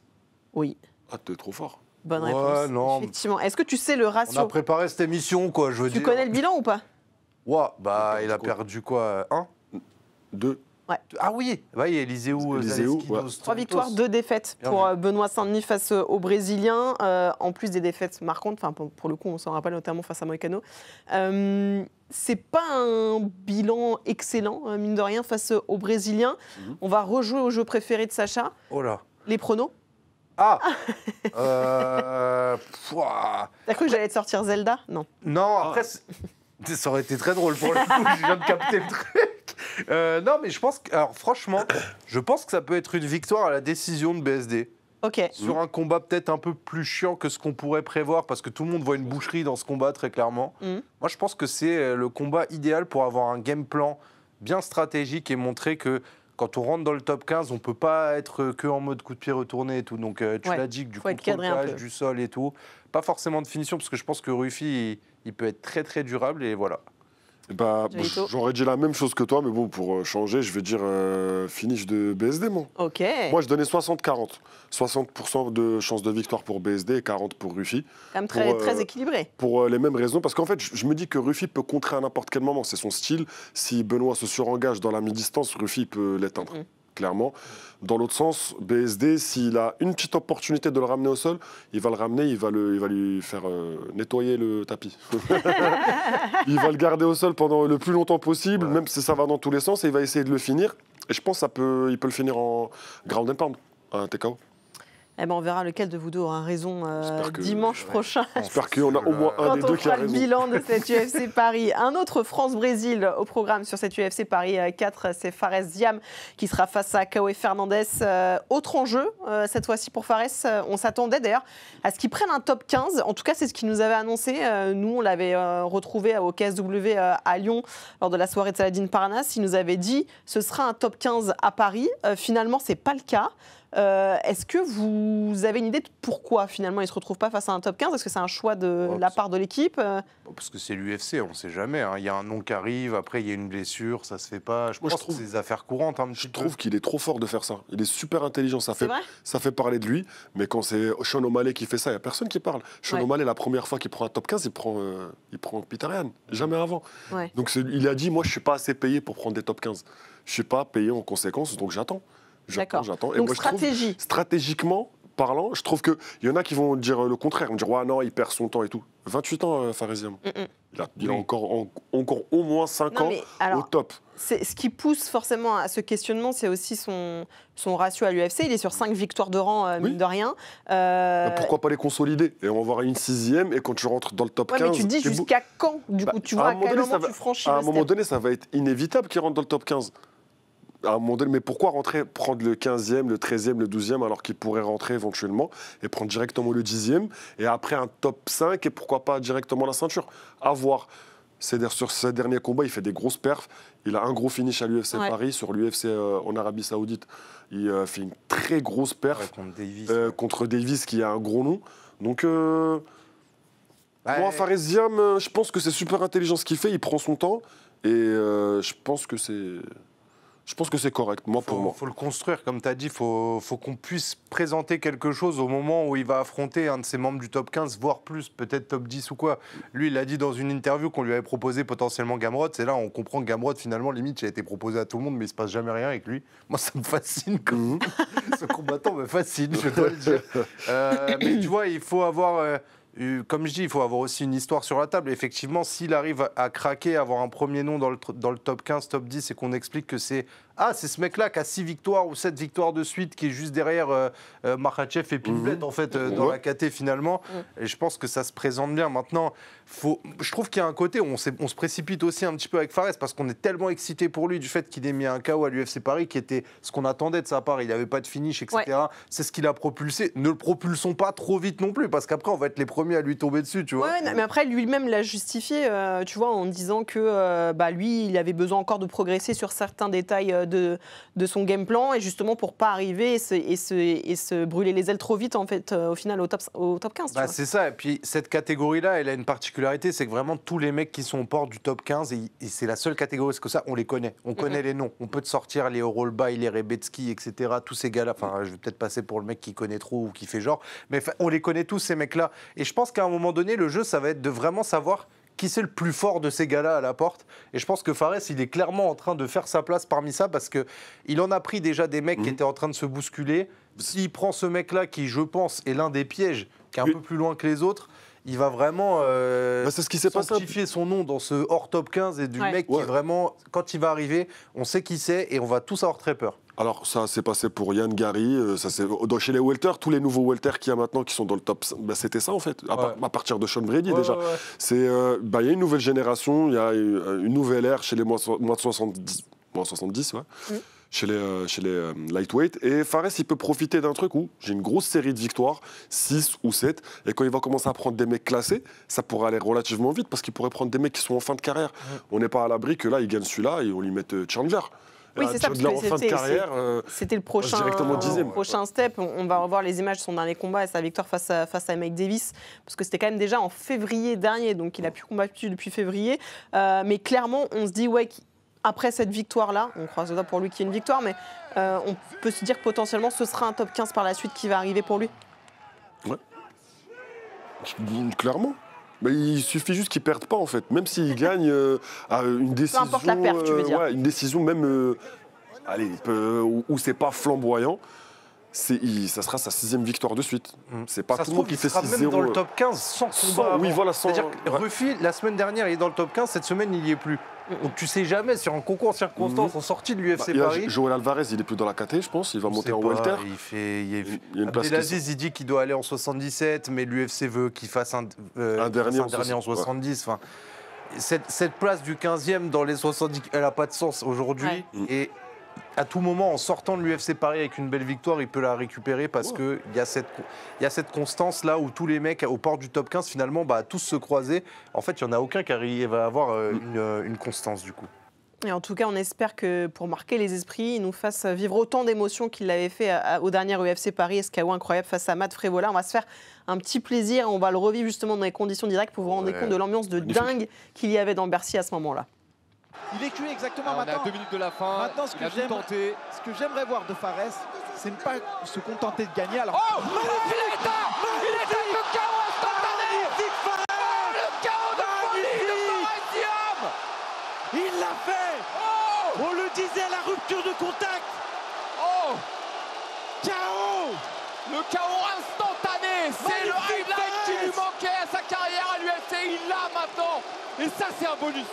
Oui. Ah, t'es trop fort. Bonne réponse. Non. Effectivement. Est-ce que tu sais le ratio? On a préparé cette émission, quoi, je veux dire. Tu connais le bilan ou pas? Bah, il a perdu quoi? 1 2. Ouais. Ah oui, il y a Eliseu. 3 victoires, 2 défaites pour Benoît Saint-Denis face aux Brésiliens, en plus des défaites marquantes, enfin pour le coup on s'en rappelle notamment face à Moïcano. C'est pas un bilan excellent, mine de rien, face aux Brésiliens. On va rejouer au jeu préféré de Sacha. Oh là. Les pronos. Ah T'as cru que j'allais te sortir Zelda? Non. Non, après, ça aurait été très drôle pour le coup, je viens de capter le truc. Non, mais je pense que, alors franchement, je pense que ça peut être une victoire à la décision de BSD. Sur un combat peut-être un peu plus chiant que ce qu'on pourrait prévoir, parce que tout le monde voit une boucherie dans ce combat, très clairement. Moi, je pense que c'est le combat idéal pour avoir un game plan bien stratégique et montrer que quand on rentre dans le top 15, on ne peut pas être que en mode coup de pied retourné et tout. Donc, tu l'as dit, du contrôle cage, du sol et tout. Pas forcément de finition, parce que je pense que Ruffi, il peut être très, très durable, et voilà. Bah, j'aurais dit la même chose que toi, mais bon, pour changer, je vais dire finish de BSD, moi. Moi, je donnais 60-40. 60% de chance de victoire pour BSD et 40% pour Ruffi. Quand même très équilibré. Pour les mêmes raisons, parce qu'en fait, je me dis que Ruffi peut contrer à n'importe quel moment. C'est son style. Si Benoît se surengage dans la mi-distance, Ruffi peut l'éteindre. clairement. Dans l'autre sens, BSD, s'il a une petite opportunité de le ramener au sol, il va le ramener, il va lui faire nettoyer le tapis. Il va le garder au sol pendant le plus longtemps possible, même si ça va dans tous les sens, et il va essayer de le finir. Et je pense qu'il peut le finir en ground and pound, un TKO. Eh ben, on verra lequel de vous deux aura raison dimanche prochain. J'espère qu'il y en a au moins un des deux qui a raison. Quand on fera le bilan de cette UFC Paris. Un autre France-Brésil au programme sur cette UFC Paris 4, c'est Fares Ziam qui sera face à Kaoé Fernandez. Autre enjeu, cette fois-ci pour Fares. On s'attendait d'ailleurs à ce qu'il prenne un top 15. En tout cas, c'est ce qu'il nous avait annoncé. Nous, on l'avait retrouvé au KSW à Lyon lors de la soirée de Saladin Parnasse. Il nous avait dit ce sera un top 15 à Paris. Finalement, ce n'est pas le cas. Est-ce que vous avez une idée de pourquoi finalement il ne se retrouve pas face à un top 15 ? Est-ce que c'est un choix de la part de l'équipe ? Parce que c'est l'UFC, on ne sait jamais. Hein. Il y a un nom qui arrive, après il y a une blessure, ça ne se fait pas. Je pense que c'est des affaires courantes. Je trouve qu'il est trop fort de faire ça. Il est super intelligent, ça fait parler de lui. Mais quand c'est Sean O'Malley qui fait ça, il n'y a personne qui parle. Sean O'Malley, la première fois qu'il prend un top 15, il prend Peter Yan, jamais avant. Ouais. Donc il a dit, moi je ne suis pas assez payé pour prendre des top 15. Je ne suis pas payé en conséquence, donc j'attends. J'attends. Donc et moi, stratégie. Stratégiquement parlant, je trouve qu'il y en a qui vont dire le contraire. Ils vont dire, ouais, non, il perd son temps et tout. 28 ans, Fares Ziam. Il a encore au moins 5 ans au top. Ce qui pousse forcément à ce questionnement, c'est aussi son ratio à l'UFC. Il est sur 5 victoires de rang, mine de rien. Pourquoi pas les consolider ? Et on va avoir une 6e, et quand tu rentres dans le top 15... mais tu te dis jusqu'à quand ? Du coup, tu vois à quel moment tu franchis le step ? À un moment donné, ça va être inévitable qu'il rentre dans le top 15. À un moment donné, mais pourquoi prendre le 15e, le 13e, le 12e, alors qu'il pourrait rentrer éventuellement et prendre directement le 10e, et après un top 5, et pourquoi pas directement la ceinture ? À voir. Sur ses derniers combats, il fait des grosses perfs. Il a un gros finish à l'UFC Paris, sur l'UFC en Arabie Saoudite. Il fait une très grosse perf contre Davis, qui a un gros nom. Donc, moi, Fares Ziam, je pense que c'est super intelligent ce qu'il fait. Il prend son temps, et je pense que c'est correct, pour moi. Il faut le construire, comme tu as dit, il faut qu'on puisse présenter quelque chose au moment où il va affronter un de ses membres du top 15, voire plus, peut-être top 10 ou quoi. Lui, il a dit dans une interview qu'on lui avait proposé potentiellement Gamrot. C'est là, on comprend que Gamrot, finalement, limite, il a été proposé à tout le monde, mais il ne se passe jamais rien avec lui. Moi, ça me fascine. Ce combattant me fascine, je dois le dire. Mais tu vois, il faut avoir... comme je dis, il faut avoir aussi une histoire sur la table. Et effectivement, s'il arrive à craquer, à avoir un premier nom dans le top 15, top 10, et qu'on explique que c'est ce mec-là qui a 6 victoires ou 7 victoires de suite, qui est juste derrière Makhachev et Pimblett, en fait, dans la KT finalement. Et je pense que ça se présente bien. Maintenant, je trouve qu'il y a un côté où on se précipite aussi un petit peu avec Fares, parce qu'on est tellement excité pour lui du fait qu'il ait mis un KO à l'UFC Paris, qui était ce qu'on attendait de sa part. Il n'avait pas de finish, etc. Ouais. C'est ce qu'il a propulsé. Ne le propulsons pas trop vite non plus, parce qu'après, on va être les premiers à lui tomber dessus, tu vois. Ouais, mais après, lui-même l'a justifié, tu vois, en disant que lui, il avait besoin encore de progresser sur certains détails de son game plan, et justement pour pas arriver et se brûler les ailes trop vite, en fait, au final, au top 15. C'est ça. Et puis, cette catégorie-là, elle a une particularité, c'est que vraiment, tous les mecs qui sont au port du top 15, et c'est la seule catégorie, parce que ça, on les connaît. On connaît les noms. On peut te sortir les Orolbaï, les Rebetsky, etc., tous ces gars-là. Enfin, je vais peut-être passer pour le mec qui connaît trop ou qui fait genre, mais on les connaît tous, ces mecs-là. Et je pense qu'à un moment donné, le jeu, ça va être de vraiment savoir qui c'est le plus fort de ces gars-là à la porte. Et je pense que Fares, il est clairement en train de faire sa place parmi ça, parce qu'il en a pris déjà des mecs qui étaient en train de se bousculer. S'il prend ce mec-là, qui, je pense, est l'un des pièges, qui est un peu plus loin que les autres, il va vraiment c'est ce qui s'est sanctifier son nom dans ce hors top 15, et du mec qui est vraiment, quand il va arriver, on sait qui c'est, et on va tous avoir très peur. Alors, ça s'est passé pour Yann Gary, chez les welters, tous les nouveaux welters qu'il y a maintenant qui sont dans le top, c'était ça en fait, à partir de Sean Brady déjà. Il y a une nouvelle génération, il y a une nouvelle ère chez les moins de 70, chez les lightweight. Et Fares, il peut profiter d'un truc où j'ai une grosse série de victoires, 6 ou 7, et quand il va commencer à prendre des mecs classés, ça pourrait aller relativement vite, parce qu'il pourrait prendre des mecs qui sont en fin de carrière. On n'est pas à l'abri que là, il gagne celui-là et on lui mette Chandler. Oui, c'est ça, parce que c'était le prochain step. On va revoir les images de son dernier combat et sa victoire face à Mike Davis, parce que c'était quand même déjà en février dernier, donc il a pu combattre depuis février. Mais clairement, on se dit, après cette victoire-là, on croise le doigt pour lui qu'il y ait une victoire, mais on peut se dire que potentiellement ce sera un top 15 par la suite qui va arriver pour lui. Ouais. Clairement. Mais il suffit juste qu'il ne perde pas, en fait. Même s'il gagne à une décision... Peu importe la perte, tu veux dire. Une décision même allez, où c'est pas flamboyant, ça sera sa 6e victoire de suite. C'est pas Ça tout se le monde trouve, qui il fait sera même dans le 6-0. top 15 sans combat. Oui, avant. voilà, sans. C'est-à-dire que Ruffy, la semaine dernière, il est dans le top 15, cette semaine, il n'y est plus. Donc tu sais jamais, sur un concours en circonstances, en sortie de l'UFC Il y a Paris. Joël Alvarez, il est plus dans la KT, je pense. Il va monter en welter. Il y a une place qui Abdelaziz, il dit qu'il doit aller en 77, mais l'UFC veut qu'il fasse un dernier en 70. Enfin, cette place du 15e dans les 70, elle n'a pas de sens aujourd'hui. Et à tout moment, en sortant de l'UFC Paris avec une belle victoire, il peut la récupérer parce qu'il y a cette constance là où tous les mecs au port du top 15, finalement, tous se croiser. En fait, il n'y en a aucun qui arrive à avoir une constance du coup. Et en tout cas, on espère que pour marquer les esprits, il nous fasse vivre autant d'émotions qu'il l'avait fait au dernier UFC Paris, SKO incroyable face à Matt Frevola. On va se faire un petit plaisir, on va le revivre justement dans les conditions directes pour vous rendre compte de l'ambiance de dingue qu'il y avait dans Bercy à ce moment-là. Il est cuit exactement. On maintenant. est à 2 minutes de la fin. Maintenant, ce que j'aimerais voir de Fares, c'est ne pas se contenter de gagner. Alors, oh, il est éteint. Le chaos instantané. Le chaos de folie de Fares Ziam. Il l'a fait. On le disait, la rupture de contact. Oh, chaos. Le chaos instantané. C'est le highlight qui lui manquait à sa carrière à l'UFC. Il l'a maintenant. Et ça, c'est un bonus.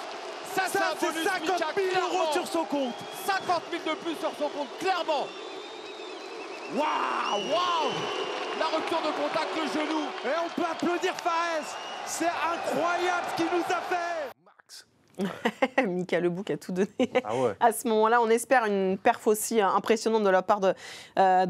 Ça c'est un bonus, 50 000 € sur son compte. 50 000 de plus sur son compte, clairement. Waouh. La rupture de contact, le genou. Et on peut applaudir Fares. C'est incroyable ce qu'il nous a fait. Mika Lebouc a tout donné ouais. à ce moment-là. On espère une perf aussi impressionnante de la part de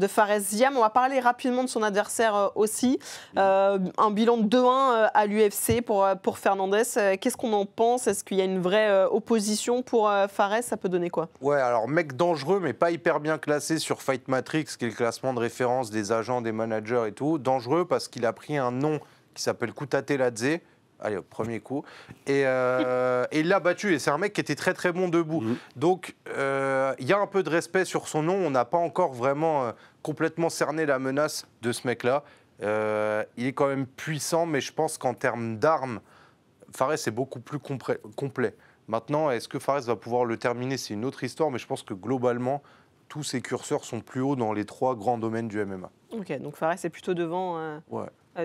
Fares Ziam. On va parler rapidement de son adversaire aussi. Un bilan de 2-1 à l'UFC pour Fernandez. Qu'est-ce qu'on en pense? Est-ce qu'il y a une vraie opposition pour Fares? Ça peut donner quoi? Ouais, alors mec dangereux, mais pas hyper bien classé sur Fight Matrix, qui est le classement de référence des agents, des managers et tout. Dangereux parce qu'il a pris un nom qui s'appelle Koutate Ladze. Allez, au premier coup. Et il l'a battu. Et c'est un mec qui était très très bon debout. Donc, il y a un peu de respect sur son nom. On n'a pas encore vraiment complètement cerné la menace de ce mec-là. Il est quand même puissant, mais je pense qu'en termes d'armes, Fares est beaucoup plus complet. Maintenant, est-ce que Fares va pouvoir le terminer? C'est une autre histoire, mais je pense que globalement, tous ses curseurs sont plus hauts dans les 3 grands domaines du MMA. Ok, donc Fares est plutôt devant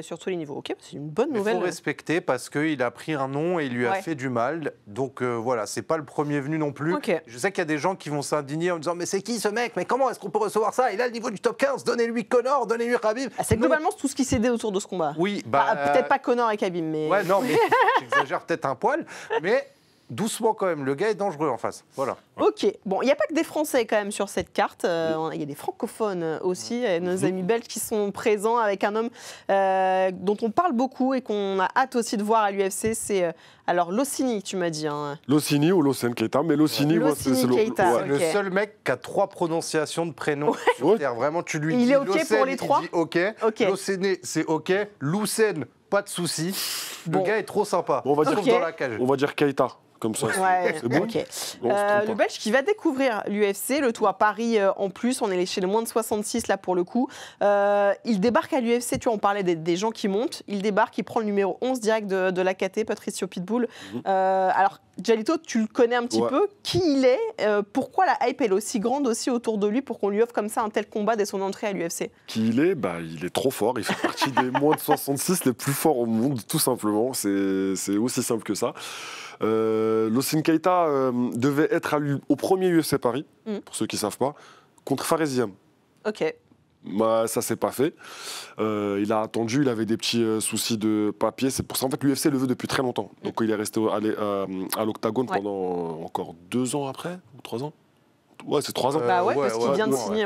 sur tous les niveaux. Ok, c'est une bonne Il nouvelle. faut respecter parce qu'il a pris un nom et il lui a fait du mal. Donc voilà, c'est pas le premier venu non plus. Okay. Je sais qu'il y a des gens qui vont s'indigner en disant mais c'est qui ce mec? Mais comment est-ce qu'on peut recevoir ça? Il a le niveau du top 15, donnez-lui Conor, donnez-lui Khabib. C'est globalement tout ce qui s'est dit autour de ce combat. Oui, peut-être pas Conor et Khabib, mais... Ouais, non, mais j'exagère peut-être un poil, mais... Doucement quand même, le gars est dangereux en face. Voilà. Ok, bon, il n'y a pas que des Français quand même sur cette carte, il y a des francophones aussi, nos amis belges qui sont présents avec un homme dont on parle beaucoup et qu'on a hâte aussi de voir à l'UFC, c'est alors Locini, tu m'as dit. Hein. Locini ou Locene Keita, mais Locini, moi, c'est le seul mec qui a 3 prononciations de prénoms sur Terre. Vraiment, tu lui dis OK Locene, pour les 3 il dit OK. Locene, c'est OK. Lucene, pas de souci. Le gars est trop sympa. Bon, on va dire dans la cage. On va dire Keita. Comme ça, c'est bon. Okay. Le Belge qui va découvrir l'UFC, le tout à Paris en plus, on est chez les moins de 66 là pour le coup. Il débarque à l'UFC, tu vois, on parlait des gens qui montent. Il débarque, il prend le numéro 11 direct de la KT, Patricio Pitbull. Alors, Jalito, tu le connais un petit peu. Qui il est? Pourquoi la hype est aussi grande aussi autour de lui pour qu'on lui offre comme ça un tel combat dès son entrée à l'UFC? Qui il est? Il est trop fort. Il fait partie des moins de 66 les plus forts au monde, tout simplement. C'est aussi simple que ça. Locene Keita devait être au premier UFC Paris, pour ceux qui ne savent pas, contre Fares Ziam. Ok. Ça s'est pas fait. Il a attendu, il avait des petits soucis de papier. C'est pour ça en fait l'UFC le veut depuis très longtemps. Donc il est resté à l'Octagone pendant encore 2 ans après, ou 3 ans. Ouais, c'est 3 ans. Parce qu'il vient de signer.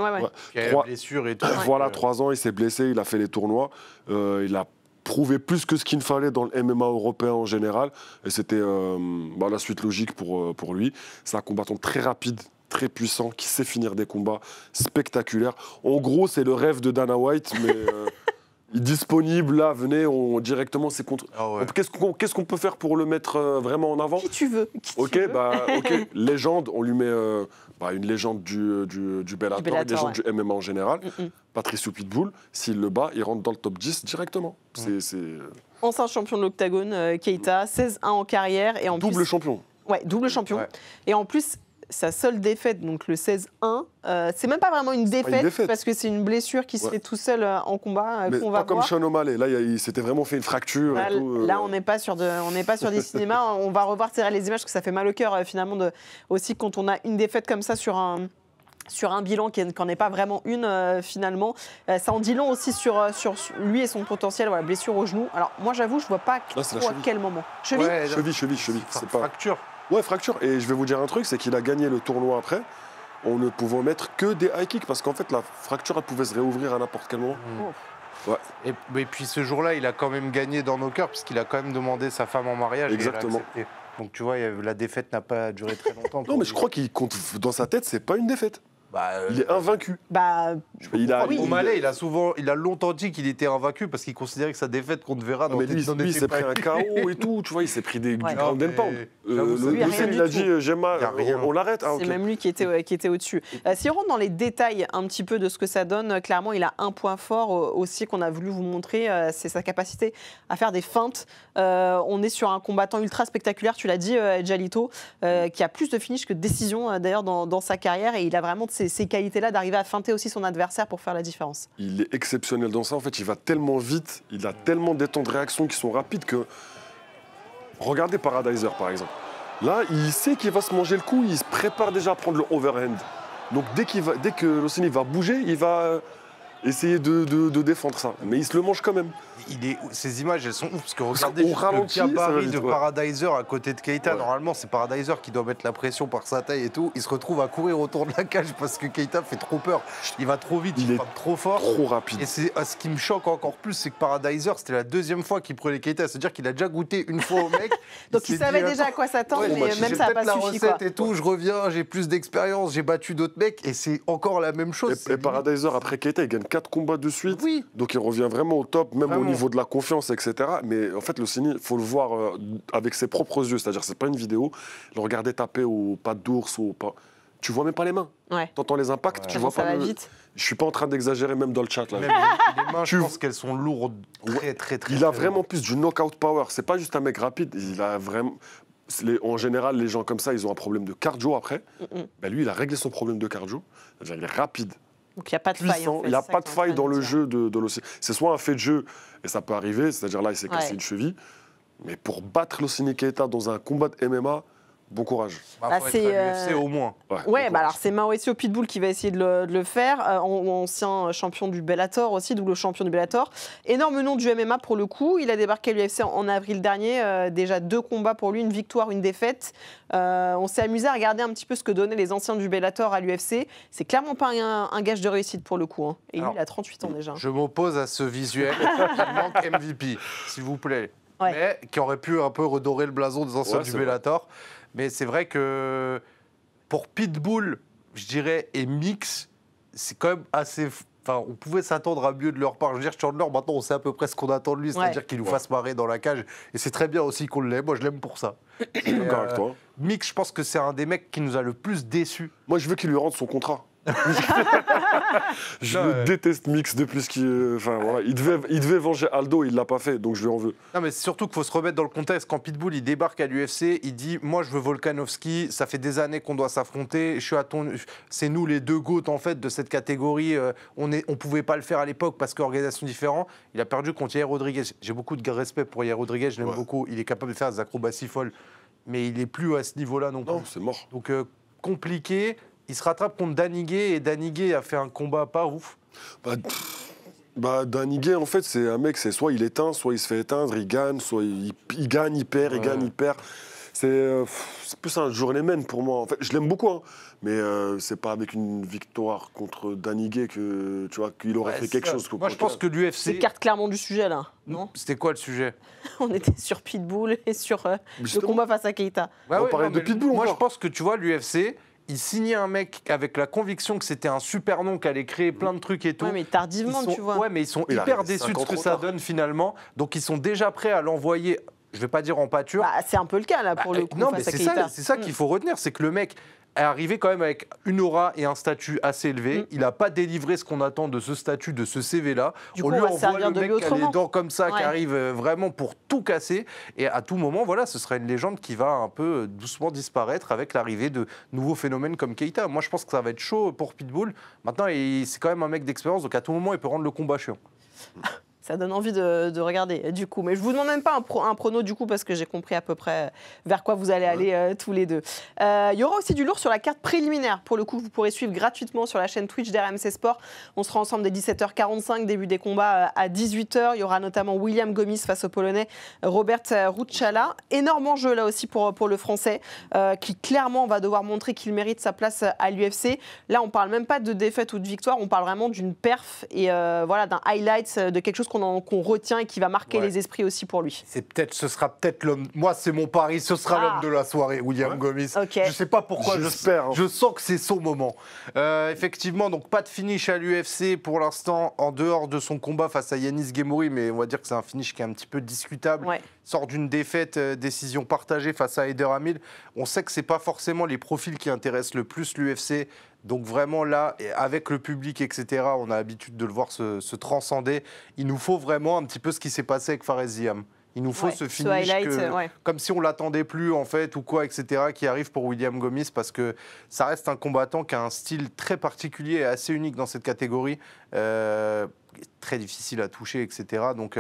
Il y a 3 blessures et tout. Voilà, 3 ans, il s'est blessé, il a fait les tournois. Il a prouvé plus que ce qu'il fallait dans le MMA européen en général. Et c'était la suite logique pour lui. C'est un combattant très rapide, très puissant, qui sait finir des combats spectaculaires. En gros, c'est le rêve de Dana White, mais disponible, là, venez, directement, c'est contre... Qu'est-ce qu'on peut faire pour le mettre vraiment en avant? Qui tu veux. Légende, on lui met une légende du Bellator, une légende du MMA en général. Patricio Pitbull, s'il le bat, il rentre dans le top 10 directement. Ancien champion de l'Octagone, Keita, 16-1 en carrière. Et en double champion. Ouais, double champion. Ouais. Et en plus... sa seule défaite, donc le 16-1, c'est même pas vraiment une défaite, parce que c'est une blessure qui se fait tout seul en combat. Mais qu'on va pas comme voir. Sean O'Malley. Là, il s'était vraiment fait une fracture. Là, et tout, là, on n'est pas sur des cinémas. On va revoir les images, parce que ça fait mal au cœur finalement aussi quand on a une défaite comme ça sur un bilan qui n'en est pas vraiment une finalement. Ça en dit long aussi sur lui et son potentiel, blessure au genou. Alors moi j'avoue, je vois pas trop à quel moment. Cheville. Ouais, cheville. C'est pas fracture. Ouais, fracture. Et je vais vous dire un truc, c'est qu'il a gagné le tournoi après en ne pouvant mettre que des high kicks, parce qu'en fait la fracture elle pouvait se réouvrir à n'importe quel moment. Ouais. Et puis ce jour-là, il a quand même gagné dans nos cœurs, puisqu'il a quand même demandé sa femme en mariage. Exactement. Et elle a accepté. Donc tu vois, la défaite n'a pas duré très longtemps. Non, mais je crois qu'il compte dans sa tête, c'est pas une défaite. Il est invaincu. O'Malley, il a longtemps dit qu'il était invaincu parce qu'il considérait que sa défaite contre Vera mais lui, il s'est pris un KO et tout, tu vois, il s'est pris du ground and pound. Il a dit Gemma, on l'arrête. C'est même lui qui était au-dessus. Si on rentre dans les détails un petit peu de ce que ça donne, clairement, il a un point fort aussi qu'on a voulu vous montrer, c'est sa capacité à faire des feintes. On est sur un combattant ultra spectaculaire, tu l'as dit, Jalito, qui a plus de finish que de décision d'ailleurs dans sa carrière, et il a vraiment ces qualités-là d'arriver à feinter aussi son adversaire pour faire la différence. Il est exceptionnel dans ça. En fait, il va tellement vite, il a tellement des temps de réaction qui sont rapides que... Regardez Paradiser, par exemple. Là, il sait qu'il va se manger le coup, il se prépare déjà à prendre le overhand. Donc, dès que Lossini va bouger, il va essayer de défendre ça. Mais il se le mange quand même. Ces images, elles sont ouf, parce que regardez le gabarit de Paradiser à côté de Keita. Normalement, c'est Paradiser qui doit mettre la pression par sa taille et tout. Il se retrouve à courir autour de la cage parce que Keita fait trop peur. Il va trop vite, il frappe trop fort. Trop rapide. Et ce qui me choque encore plus, c'est que Paradiser, c'était la deuxième fois qu'il prenait Keita. C'est-à-dire qu'il a déjà goûté une fois au mec. Donc il savait déjà à quoi s'attendre, mais même ça n'a pas suffi. Recette et tout, je reviens, j'ai plus d'expérience, j'ai battu d'autres mecs, et c'est encore la même chose. Et Paradiser, après Keita, il gagne 4 combats de suite. Oui. Donc il revient vraiment au top, même au niveau de la confiance, etc. Mais en fait, Lossini, il faut le voir avec ses propres yeux. C'est-à-dire, c'est pas une vidéo. Le regarder taper au pas d'ours ou pas. Tu vois même pas les mains. Ouais. T'entends les impacts, tu vois ça pas va vite. Je suis pas en train d'exagérer même dans le chat là. Même les mains, je pense qu'elles sont lourdes, très. Il a vraiment plus du knockout power. C'est pas juste un mec rapide. Il a vraiment. En général, les gens comme ça, ils ont un problème de cardio après. Ben lui, il a réglé son problème de cardio. C'est-à-dire, il est rapide. Donc il n'y a pas de faille. En fait, il n'y a pas de faille dans le jeu de Lossini. C'est soit un fait de jeu, et ça peut arriver, c'est-à-dire là, il s'est cassé une cheville. Mais pour battre Lossini Keita dans un combat de MMA, bon courage. C'est UFC au moins. Alors c'est Mauricio Pitbull qui va essayer de le faire, ancien champion du Bellator aussi, double champion du Bellator. Énorme nom du MMA pour le coup, il a débarqué à l'UFC en avril dernier, déjà 2 combats pour lui, une victoire, une défaite. On s'est amusé à regarder un petit peu ce que donnaient les anciens du Bellator à l'UFC. C'est clairement pas un gage de réussite pour le coup. Hein. Et lui, il a 38 ans déjà. Je m'oppose à ce visuel. Il manque MVP, s'il vous plaît. Mais qui aurait pu un peu redorer le blason des anciens du Bellator. Mais c'est vrai que pour Pitbull, je dirais, et Mix, c'est quand même assez... Enfin, on pouvait s'attendre à mieux de leur part. Je veux dire, Chandler, maintenant, on sait à peu près ce qu'on attend de lui, c'est-à-dire qu'il nous fasse marrer dans la cage. Et c'est très bien aussi qu'on l'aime. Moi, je l'aime pour ça. D'accord avec toi. Mix, je pense que c'est un des mecs qui nous a le plus déçus. Moi, je veux qu'il lui rende son contrat. Je déteste Mix depuis ce qu'il... Enfin, voilà. Il devait venger Aldo, il ne l'a pas fait, donc je lui en veux. Non, mais c'est surtout qu'il faut se remettre dans le contexte. Quand Pitbull il débarque à l'UFC, il dit « Moi, je veux Volkanovski, ça fait des années qu'on doit s'affronter, c'est nous les 2 GOAT en fait, de cette catégorie, on ne pouvait pas le faire à l'époque parce qu'organisation différente. » Il a perdu contre Yair Rodriguez. J'ai beaucoup de respect pour Yair Rodriguez, je l'aime beaucoup. Il est capable de faire des acrobaties folles, mais il n'est plus à ce niveau-là non plus. Non, c'est mort. Donc, compliqué. Il se rattrape contre Daniguet, et Daniguet a fait un combat pas ouf. Daniguet, en fait, c'est un mec, c'est soit il éteint, soit il se fait éteindre, il gagne, soit il gagne, il perd, il gagne, il perd. C'est plus un journeyman pour moi. En fait, je l'aime beaucoup, hein, mais c'est pas avec une victoire contre Daniguet que tu vois qu'il aurait fait quelque chose. Moi, je pense que l'UFC... C'est carte clairement du sujet, là, non? C'était quoi le sujet? On était sur Pitbull et sur le combat face à Keita. On parlait de Pitbull. Moi, je pense que, tu vois, l'UFC... Il signait un mec avec la conviction que c'était un super nom, qui allait créer plein de trucs et tout. Ouais, mais tardivement, tu vois. Ouais, mais ils sont hyper déçus de ce que ça donne finalement. Donc, ils sont déjà prêts à l'envoyer, je vais pas dire en pâture. C'est un peu le cas, là, pour le coup. Non, mais c'est ça qu'il faut retenir. C'est que le mec, est arrivé quand même avec une aura et un statut assez élevé. Il n'a pas délivré ce qu'on attend de ce statut, de ce CV-là. On lui envoie le mec qui a les dents comme ça, qui arrive vraiment pour tout casser. Et à tout moment, voilà, ce serait une légende qui va un peu doucement disparaître avec l'arrivée de nouveaux phénomènes comme Keita. Moi, je pense que ça va être chaud pour Pitbull. Maintenant, c'est quand même un mec d'expérience, donc à tout moment, il peut rendre le combat chiant. Ça donne envie de regarder, du coup. Mais je ne vous demande même pas un prono, du coup, parce que j'ai compris à peu près vers quoi vous allez aller tous les deux. Il y aura aussi du lourd sur la carte préliminaire. Pour le coup, vous pourrez suivre gratuitement sur la chaîne Twitch d'RMC Sport. On sera ensemble dès 17h45, début des combats à 18h. Il y aura notamment William Gomis face au Polonais Robert Ruchala. Énorme enjeu, là aussi, pour le Français, qui clairement va devoir montrer qu'il mérite sa place à l'UFC. Là, on ne parle même pas de défaite ou de victoire. On parle vraiment d'une perf et voilà, d'un highlight, de quelque chose qu'on retient et qui va marquer les esprits aussi pour lui. Ce sera peut-être l'homme. Moi, c'est mon pari. Ce sera l'homme de la soirée, William Gomis. Okay. Je sais pas pourquoi. J'espère. Je sens que c'est son moment. Effectivement, donc pas de finish à l'UFC pour l'instant, en dehors de son combat face à Yanis Ghemmouri, mais on va dire que c'est un finish qui est un petit peu discutable. Sort d'une défaite, décision partagée face à Heider Hamil. On sait que c'est pas forcément les profils qui intéressent le plus l'UFC. Donc vraiment là, avec le public, etc., on a l'habitude de le voir se transcender. Il nous faut vraiment un petit peu ce qui s'est passé avec Fares Ziam. Il nous faut ce finish comme si on l'attendait plus en fait ou quoi, etc., qui arrive pour William Gomis parce que ça reste un combattant qui a un style très particulier et assez unique dans cette catégorie, très difficile à toucher, etc. Donc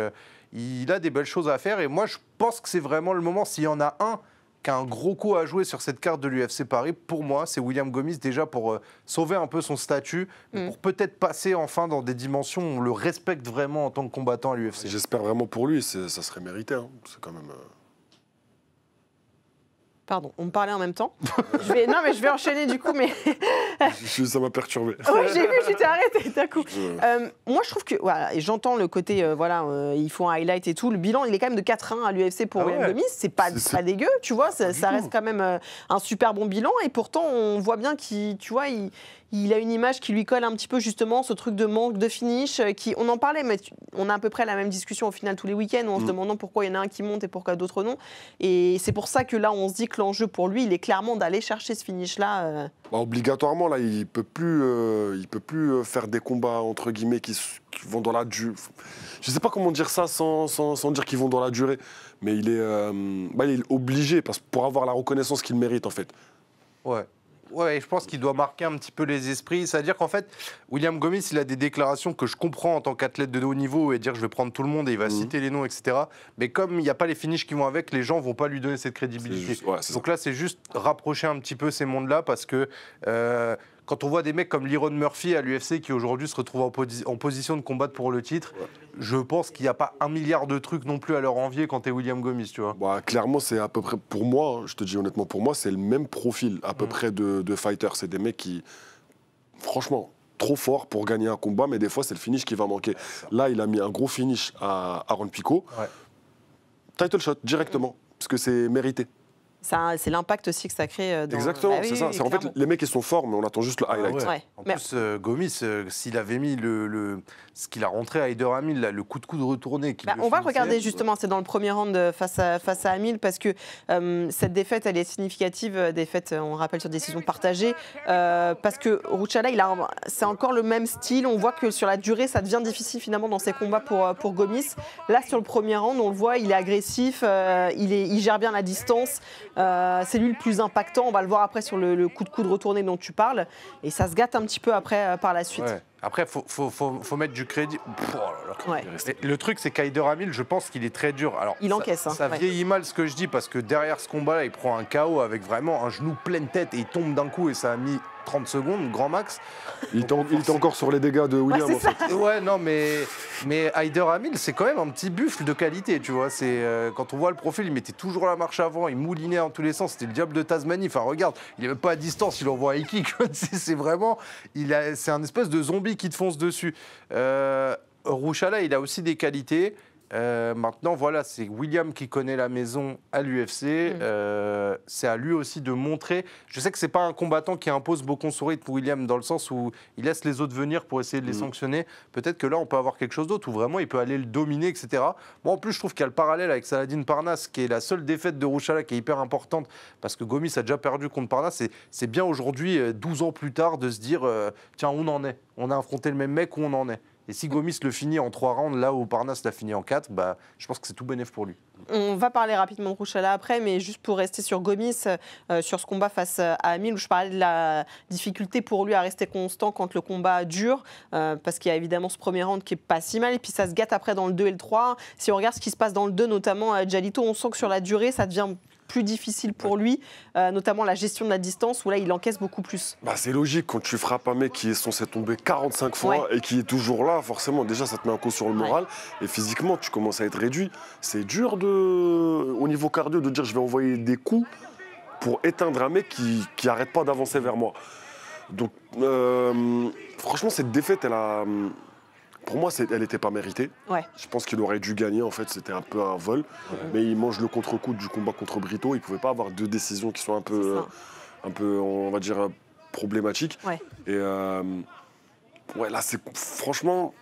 il a des belles choses à faire et moi je pense que c'est vraiment le moment, s'il y en a un qui a un gros coup à jouer sur cette carte de l'UFC Paris, pour moi, c'est William Gomis, déjà pour sauver un peu son statut, pour peut-être passer enfin dans des dimensions où on le respecte vraiment en tant que combattant à l'UFC. J'espère vraiment pour lui, ça serait mérité. Hein. C'est quand même... Pardon, on me parlait en même temps. Non, mais je vais enchaîner du coup, mais... Ça m'a perturbé. Oui, j'ai vu, tu t'es arrêté d'un coup. Moi, je trouve que... Voilà, et j'entends le côté, il faut un highlight et tout. Le bilan, il est quand même de 4-1 à l'UFC pour William Gomis. C'est pas dégueu, tu vois. Ça reste quand même un super bon bilan. Et pourtant, on voit bien qu'il a une image qui lui colle un petit peu justement, ce truc de manque de finish. On en parlait, mais on a à peu près la même discussion au final tous les week-ends, en se demandant pourquoi il y en a un qui monte et pourquoi d'autres non. Et c'est pour ça que là, on se dit que l'enjeu pour lui, il est clairement d'aller chercher ce finish-là. Obligatoirement, là, il peut plus faire des combats, entre guillemets, qui vont dans la durée. Je ne sais pas comment dire ça sans dire qu'ils vont dans la durée, mais il est obligé pour avoir la reconnaissance qu'il mérite, en fait. Ouais, je pense qu'il doit marquer un petit peu les esprits. C'est-à-dire qu'en fait, William Gomis, il a des déclarations que je comprends en tant qu'athlète de haut niveau et dire je vais prendre tout le monde et il va citer les noms, etc. Mais comme il n'y a pas les finishes qui vont avec, les gens ne vont pas lui donner cette crédibilité. Donc là, c'est juste rapprocher un petit peu ces mondes-là parce que quand on voit des mecs comme Liron Murphy à l'UFC qui aujourd'hui se retrouvent en position de combattre pour le titre, je pense qu'il n'y a pas 1 milliard de trucs non plus à leur envier quand tu es William Gomis, tu vois. Clairement, c'est à peu près, pour moi, je te dis honnêtement, pour moi, c'est le même profil à peu près de fighters. C'est des mecs qui, franchement, trop forts pour gagner un combat, mais des fois, c'est le finish qui va manquer. Là, il a mis un gros finish à Aaron Pico. Title shot, directement, parce que c'est mérité. C'est l'impact aussi que ça crée. Exactement, c'est ça. En fait, les mecs, ils sont forts, mais on attend juste le highlight. En plus, Gomis, s'il avait mis ce qu'il a rentré à Heider Hamil, le coup de coude retourné. On va le regarder justement, c'est dans le premier round face à Hamil, parce que cette défaite, elle est significative. Défaite, on rappelle, sur décision partagée. Parce que Ruchala, c'est encore le même style. On voit que sur la durée, ça devient difficile finalement dans ses combats pour Gomis. Là, sur le premier round, on le voit, il est agressif, il gère bien la distance. C'est lui le plus impactant, on va le voir après sur le coup de coude retourné dont tu parles, et ça se gâte un petit peu après par la suite. Après, faut mettre du crédit. Le truc, c'est qu'Heider Hamil, je pense qu'il est très dur. Alors, il encaisse. Ça vieillit mal ce que je dis, parce que derrière ce combat-là, il prend un KO avec vraiment un genou pleine tête et il tombe d'un coup et ça a mis 30 secondes, grand max. Il était encore sur les dégâts de William, en fait. Ouais, non, mais Heider Hamil, c'est quand même un petit buffle de qualité, tu vois. Quand on voit le profil, il mettait toujours la marche avant, il moulinait dans tous les sens. C'était le diable de Tasmanie. Enfin, regarde, il n'est même pas à distance, il envoie un kick. C'est vraiment... C'est un espèce de zombie qui te fonce dessus. Ruchala, il a aussi des qualités. Maintenant, voilà, c'est William qui connaît la maison à l'UFC. C'est à lui aussi de montrer. Je sais que c'est pas un combattant qui impose beaucoup son rythme, William, dans le sens où il laisse les autres venir pour essayer de les sanctionner. Peut-être que là, on peut avoir quelque chose d'autre où vraiment il peut aller le dominer, etc. Bon, en plus, je trouve qu'il y a le parallèle avec Saladin Parnasse, qui est la seule défaite de Rouchala qui est hyper importante parce que Gomis a déjà perdu contre Parnasse. C'est bien aujourd'hui, 12 ans plus tard, de se dire tiens, on en est. On a affronté le même mec où on en est. Et si Gomis le finit en 3 rounds, là où Parnasse l'a fini en 4, bah, je pense que c'est tout bénef pour lui. On va parler rapidement de Rouchala après, mais juste pour rester sur Gomis, sur ce combat face à Amil, où je parlais de la difficulté pour lui à rester constant quand le combat dure, parce qu'il y a évidemment ce premier round qui est pas si mal, et puis ça se gâte après dans le 2 et le 3. Si on regarde ce qui se passe dans le 2, notamment à Jalito, on sent que sur la durée, ça devient plus difficile pour lui, notamment la gestion de la distance, où là, il encaisse beaucoup plus. Bah, c'est logique, quand tu frappes un mec qui est censé tomber 45 fois et qui est toujours là, forcément, déjà, ça te met un coup sur le moral. Et physiquement, tu commences à être réduit. C'est dur, au niveau cardio, de dire je vais envoyer des coups pour éteindre un mec qui n'arrête pas d'avancer vers moi. Donc, franchement, cette défaite, pour moi, elle n'était pas méritée. Je pense qu'il aurait dû gagner, en fait, c'était un peu un vol. Mais il mange le contre-coup du combat contre Brito. Il ne pouvait pas avoir 2 décisions qui sont un peu on va dire, problématiques. Et là, c'est franchement...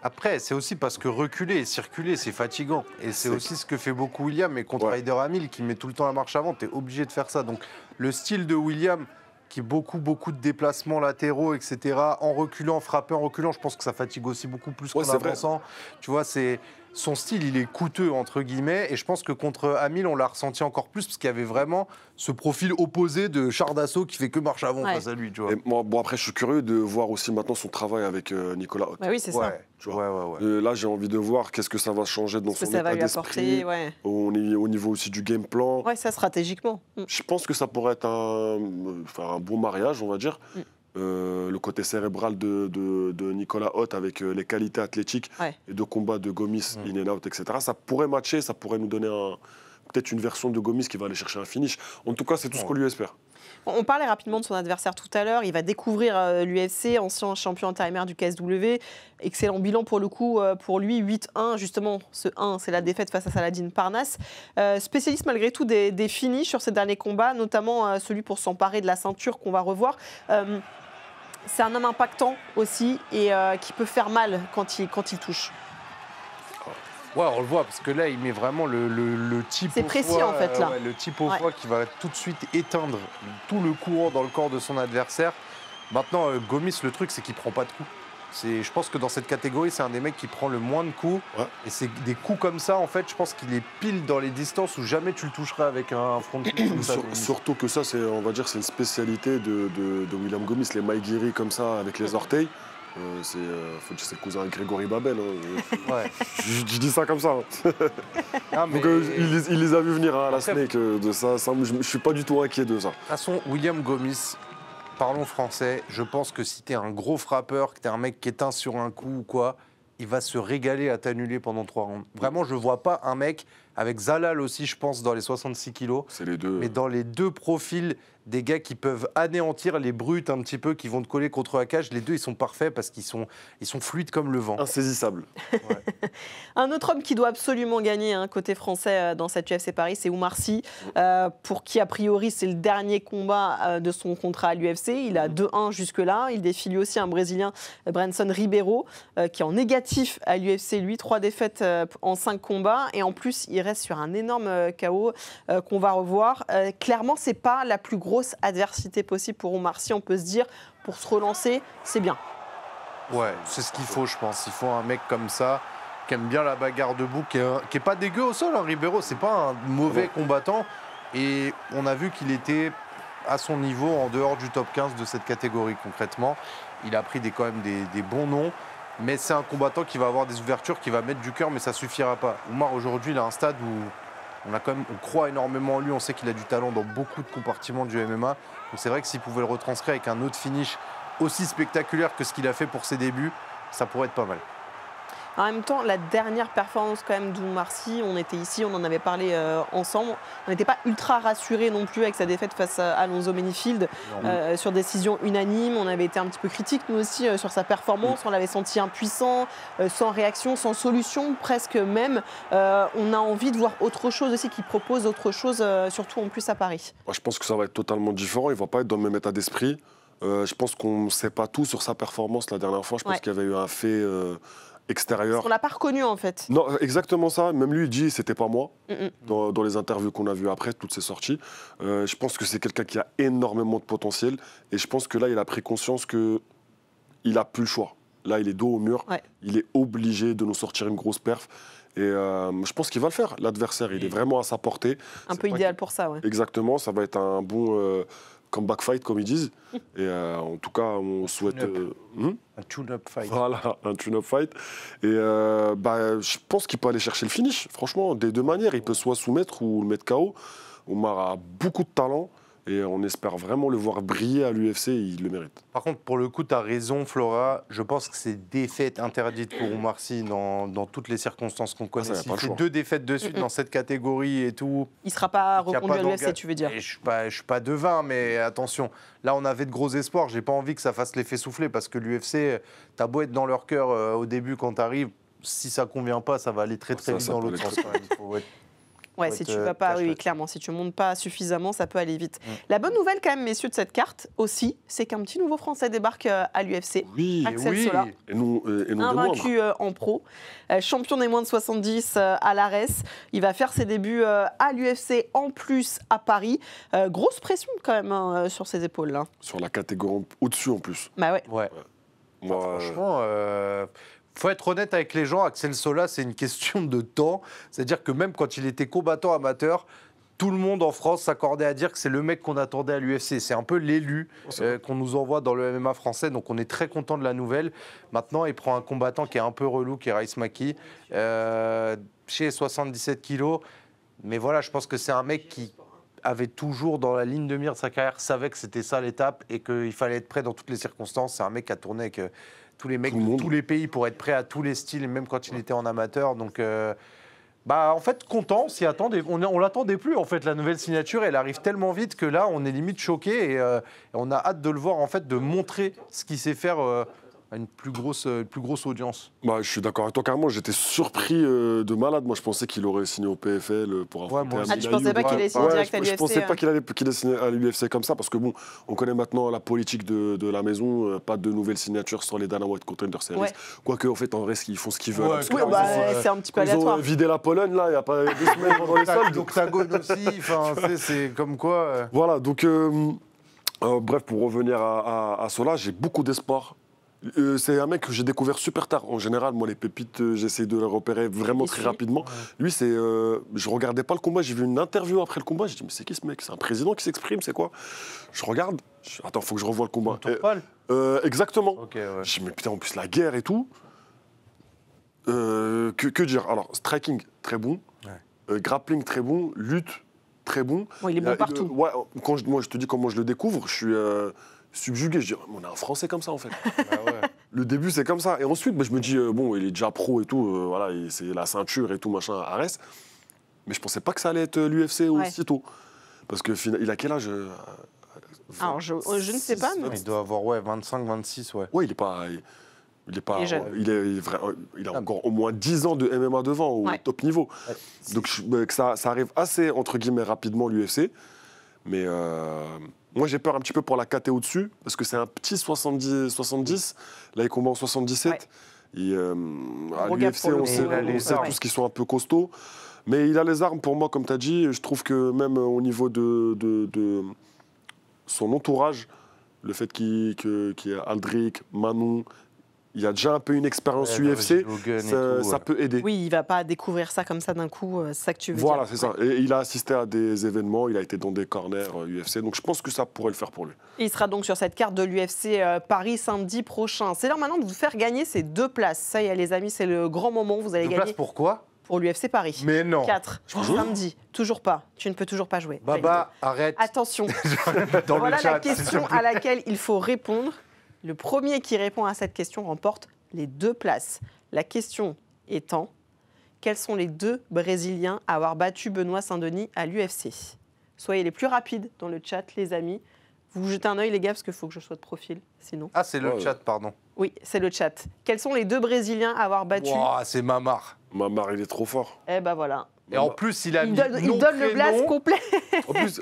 Après, c'est aussi parce que reculer et circuler, c'est fatigant. Et c'est aussi ce que fait beaucoup William. Et contre Haider Amil, qui met tout le temps la marche avant, tu es obligé de faire ça. Donc, le style de William, qui est beaucoup de déplacements latéraux, etc., en reculant, frapper en reculant, je pense que ça fatigue aussi beaucoup plus qu'en avançant. Tu vois, son style, il est coûteux, entre guillemets, et je pense que contre Amil, on l'a ressenti encore plus, parce qu'il y avait vraiment ce profil opposé de char d'assaut qui fait que marche avant face à lui, tu vois. Et moi, après, je suis curieux de voir aussi maintenant son travail avec Nicolas Haute. Bah oui, c'est ça. Tu vois. Là, j'ai envie de voir qu'est-ce que ça va changer dans son état d'esprit, au niveau aussi du game plan. Ouais, ça, stratégiquement. Je pense que ça pourrait être un bon mariage, on va dire. Le côté cérébral de Nicolas Haute avec les qualités athlétiques et de combat de Gomis, in and out, etc. Ça pourrait matcher, ça pourrait nous donner peut-être une version de Gomis qui va aller chercher un finish. En tout cas, c'est tout ce qu'on lui espère. On parlait rapidement de son adversaire tout à l'heure. Il va découvrir l'UFC, ancien champion intérimaire du KSW. Excellent bilan pour le coup pour lui, 8-1. Justement, ce 1, c'est la défaite face à Saladin Parnasse. Spécialiste malgré tout des finis sur ces derniers combats, notamment celui pour s'emparer de la ceinture qu'on va revoir. C'est un homme impactant aussi et qui peut faire mal quand il touche. Ouais, on le voit, parce que là, il met vraiment le type C'est précis, en fait, là. Le type au foie qui va tout de suite éteindre tout le courant dans le corps de son adversaire. Maintenant, Gomis, le truc, c'est qu'il prend pas de coups. Je pense que dans cette catégorie, c'est un des mecs qui prend le moins de coups. Et c'est des coups comme ça, en fait, je pense qu'il est pile dans les distances où jamais tu le toucheras avec un front kick comme ça. Surtout que ça, on va dire, c'est une spécialité de William Gomis, les maïgiri comme ça, avec les orteils. C'est le cousin de Grégory Babel. Je dis ça comme ça. Donc, il les a vus venir à la Snake de ça. Je ne suis pas du tout inquiet de ça. De toute façon, William Gomis, parlons français, je pense que si tu es un gros frappeur, que tu es un mec qui éteint sur un coup ou quoi, il va se régaler à t'annuler pendant 3 rounds. Vraiment, je ne vois pas un mec, avec Zalal aussi, je pense, dans les 66 kilos. C'est les deux. Mais dans les 2 profils, des gars qui peuvent anéantir les brutes un petit peu, qui vont te coller contre la cage. Les 2, ils sont parfaits parce qu'ils sont fluides comme le vent. Insaisissables. Un autre homme qui doit absolument gagner, côté français, dans cette UFC Paris, c'est Oumar Sy, pour qui, a priori, c'est le dernier combat de son contrat à l'UFC. Il a 2-1 jusque-là. Il défie lui aussi un Brésilien, Branson Ribeiro, qui est en négatif à l'UFC, lui. 3 défaites en 5 combats. Et en plus, il reste sur un énorme KO qu'on va revoir. Clairement, c'est pas la plus grosse adversité possible pour Oumar Sy. On peut se dire, pour se relancer, c'est bien. Ouais, c'est ce qu'il faut, je pense. Il faut un mec comme ça, qui aime bien la bagarre debout, qui est pas dégueu au sol. Ribeiro, c'est pas un mauvais combattant. Et on a vu qu'il était à son niveau en dehors du top 15 de cette catégorie, concrètement. Il a pris quand même des bons noms. Mais c'est un combattant qui va avoir des ouvertures, qui va mettre du cœur, mais ça suffira pas. Oumar, aujourd'hui, il a un stade où on croit énormément en lui, on sait qu'il a du talent dans beaucoup de compartiments du MMA. Donc c'est vrai que s'il pouvait le retranscrire avec un autre finish aussi spectaculaire que ce qu'il a fait pour ses débuts, ça pourrait être pas mal. En même temps, la dernière performance quand même d'Oumar Sy, on était ici, on en avait parlé ensemble. On n'était pas ultra rassurés non plus avec sa défaite face à Alonso Menifield sur décision unanime. On avait été un petit peu critique nous aussi sur sa performance. On l'avait senti impuissant, sans réaction, sans solution presque même. On a envie de voir autre chose aussi, qui propose autre chose, surtout en plus à Paris. Moi, je pense que ça va être totalement différent. Il ne va pas être dans le même état d'esprit. Je pense qu'on ne sait pas tout sur sa performance la dernière fois. Je pense qu'il y avait eu un fait extérieur. On l'a pas reconnu en fait. Non, exactement ça. Même lui, il dit c'était pas moi. Dans les interviews qu'on a vues après, toutes ces sorties. Je pense que c'est quelqu'un qui a énormément de potentiel. Et je pense que là, il a pris conscience qu'il n'a plus le choix. Là, il est dos au mur. Il est obligé de nous sortir une grosse perf. Et je pense qu'il va le faire. L'adversaire, il est vraiment à sa portée. Un peu idéal pour ça, ouais. Exactement. Ça va être un bon comeback fight, comme ils disent. Et en tout cas, on souhaite... Un tune-up fight. Voilà, un tune-up fight. Et je pense qu'il peut aller chercher le finish. Franchement, des deux manières. Il peut soit soumettre ou le mettre KO. Oumar a beaucoup de talent. Et on espère vraiment le voir briller à l'UFC, il le mérite. Par contre, pour le coup, tu as raison, Flora. Je pense que c'est défaite interdite pour Oumar Sy dans toutes les circonstances qu'on connaît. Si c'est 2 défaites de suite dans cette catégorie et tout... Il ne sera pas reconduit à l'UFC, tu veux dire. Je ne suis pas devin, mais attention. Là, on avait de gros espoirs. Je n'ai pas envie que ça fasse l'effet soufflé parce que l'UFC, tu as beau être dans leur cœur au début quand tu arrives. Si ça ne convient pas, ça va aller très vite dans l'autre sens. Il faut être... Ouais, si tu vas pas, oui, clairement, si tu montes pas suffisamment, ça peut aller vite. La bonne nouvelle, quand même, messieurs, de cette carte aussi, c'est qu'un petit nouveau Français débarque à l'UFC. Oui, Axel Sola. Et non invaincu en pro, champion des moins de 70 à l'ARES. Il va faire ses débuts à l'UFC en plus à Paris. Grosse pression quand même sur ses épaules là. Sur la catégorie au-dessus en plus. Bah ouais. Moi, franchement. Faut être honnête avec les gens, Axel Sola, c'est une question de temps. C'est-à-dire que même quand il était combattant amateur, tout le monde en France s'accordait à dire que c'est le mec qu'on attendait à l'UFC. C'est un peu l'élu qu'on nous envoie dans le MMA français, donc on est très content de la nouvelle. Maintenant, il prend un combattant qui est un peu relou, qui est Raïs Maki, chez 77 kilos. Mais voilà, je pense que c'est un mec qui avait toujours dans la ligne de mire de sa carrière, savait que c'était ça l'étape et qu'il fallait être prêt dans toutes les circonstances. C'est un mec qui a tourné avec... tous les mecs de tous les pays pour être prêt à tous les styles, même quand il était en amateur. Donc, en fait, content, on s'y attendait. On l'attendait plus, en fait, la nouvelle signature. Elle arrive tellement vite que là, on est limite choqué et on a hâte de le voir, en fait, de montrer ce qu'il sait faire à une plus grosse audience. Je suis d'accord avec toi, carrément. J'étais surpris de malade. Moi, je pensais qu'il aurait signé au PFL pour affronter Ah, tu pensais pas qu'il allait signer direct à l'UFC? Je pensais pas qu'il allait signer à l'UFC comme ça, parce que bon, on connaît maintenant la politique de la maison, pas de nouvelles signatures sur les Dana White Contender Series. Quoique, en fait, en vrai, ils font ce qu'ils veulent. C'est un petit peu aléatoire. Ils ont vidé la Pologne, là, il n'y a pas 2 semaines pendant les soldes. L'Octagone aussi, c'est comme quoi... Voilà, donc, bref, pour revenir à Sola, j'ai beaucoup d'espoir. C'est un mec que j'ai découvert super tard. En général, moi, les pépites, j'essaie de les repérer vraiment très rapidement. Lui, je regardais pas le combat. J'ai vu une interview après le combat. J'ai dit, mais c'est qui ce mec? C'est un président qui s'exprime, c'est quoi? Je regarde. Attends, faut que je revoie le combat. Exactement. Je dis, mais putain, en plus, la guerre et tout. Que dire? Alors, striking, très bon. Grappling, très bon. Lutte, très bon. Il est bon partout. Moi, je te dis comment je le découvre. Je suis... subjugué, je dis, on a un Français comme ça en fait. Le début c'est comme ça. Et ensuite, je me dis, bon, il est déjà pro et tout, voilà, c'est la ceinture et tout, machin, à Arès. Mais je pensais pas que ça allait être l'UFC aussitôt. Parce qu'il a quel âge? Alors, je ne sais pas. Mais... Il doit avoir 25, 26, ouais. Ouais, il a encore au moins 10 ans de MMA devant, au top niveau. Donc que ça arrive assez, entre guillemets, rapidement l'UFC. Mais... moi, j'ai peur un petit peu pour la KT au-dessus, parce que c'est un petit 70. Là, il combat en 77. À l'UFC, on sait tous qu'ils sont un peu costauds. Mais il a les armes, pour moi, comme tu as dit. Je trouve que même au niveau de son entourage, le fait qu'il y ait Aldric, Manon... Il y a déjà un peu une expérience UFC, ça peut aider. Oui, il ne va pas découvrir ça comme ça d'un coup, c'est ça que tu veux dire. Voilà, c'est ça. Et il a assisté à des événements, il a été dans des corners UFC, donc je pense que ça pourrait le faire pour lui. Et il sera donc sur cette carte de l'UFC Paris samedi prochain. C'est l'heure maintenant de vous faire gagner ces 2 places. Ça y est, les amis, c'est le grand moment, vous allez 2 gagner. Places pour quoi? Pour l'UFC Paris. Mais non. 4, samedi. Toujours pas. Tu ne peux toujours pas jouer. Baba, arrête. Attention. Dans voilà le chat, la question à laquelle il faut répondre. Le premier qui répond à cette question remporte les 2 places. La question étant, quels sont les 2 Brésiliens à avoir battu Benoît Saint-Denis à l'UFC? Soyez les plus rapides dans le chat, les amis. Vous jetez un œil, les gars, parce qu'il faut que je sois de profil, sinon. Ah, c'est le chat, pardon. Oui, c'est le chat. Quels sont les 2 Brésiliens à avoir battu? C'est Mamar. Mamar, il est trop fort. Eh ben voilà. Et en plus, il a mis il donne le blast complet.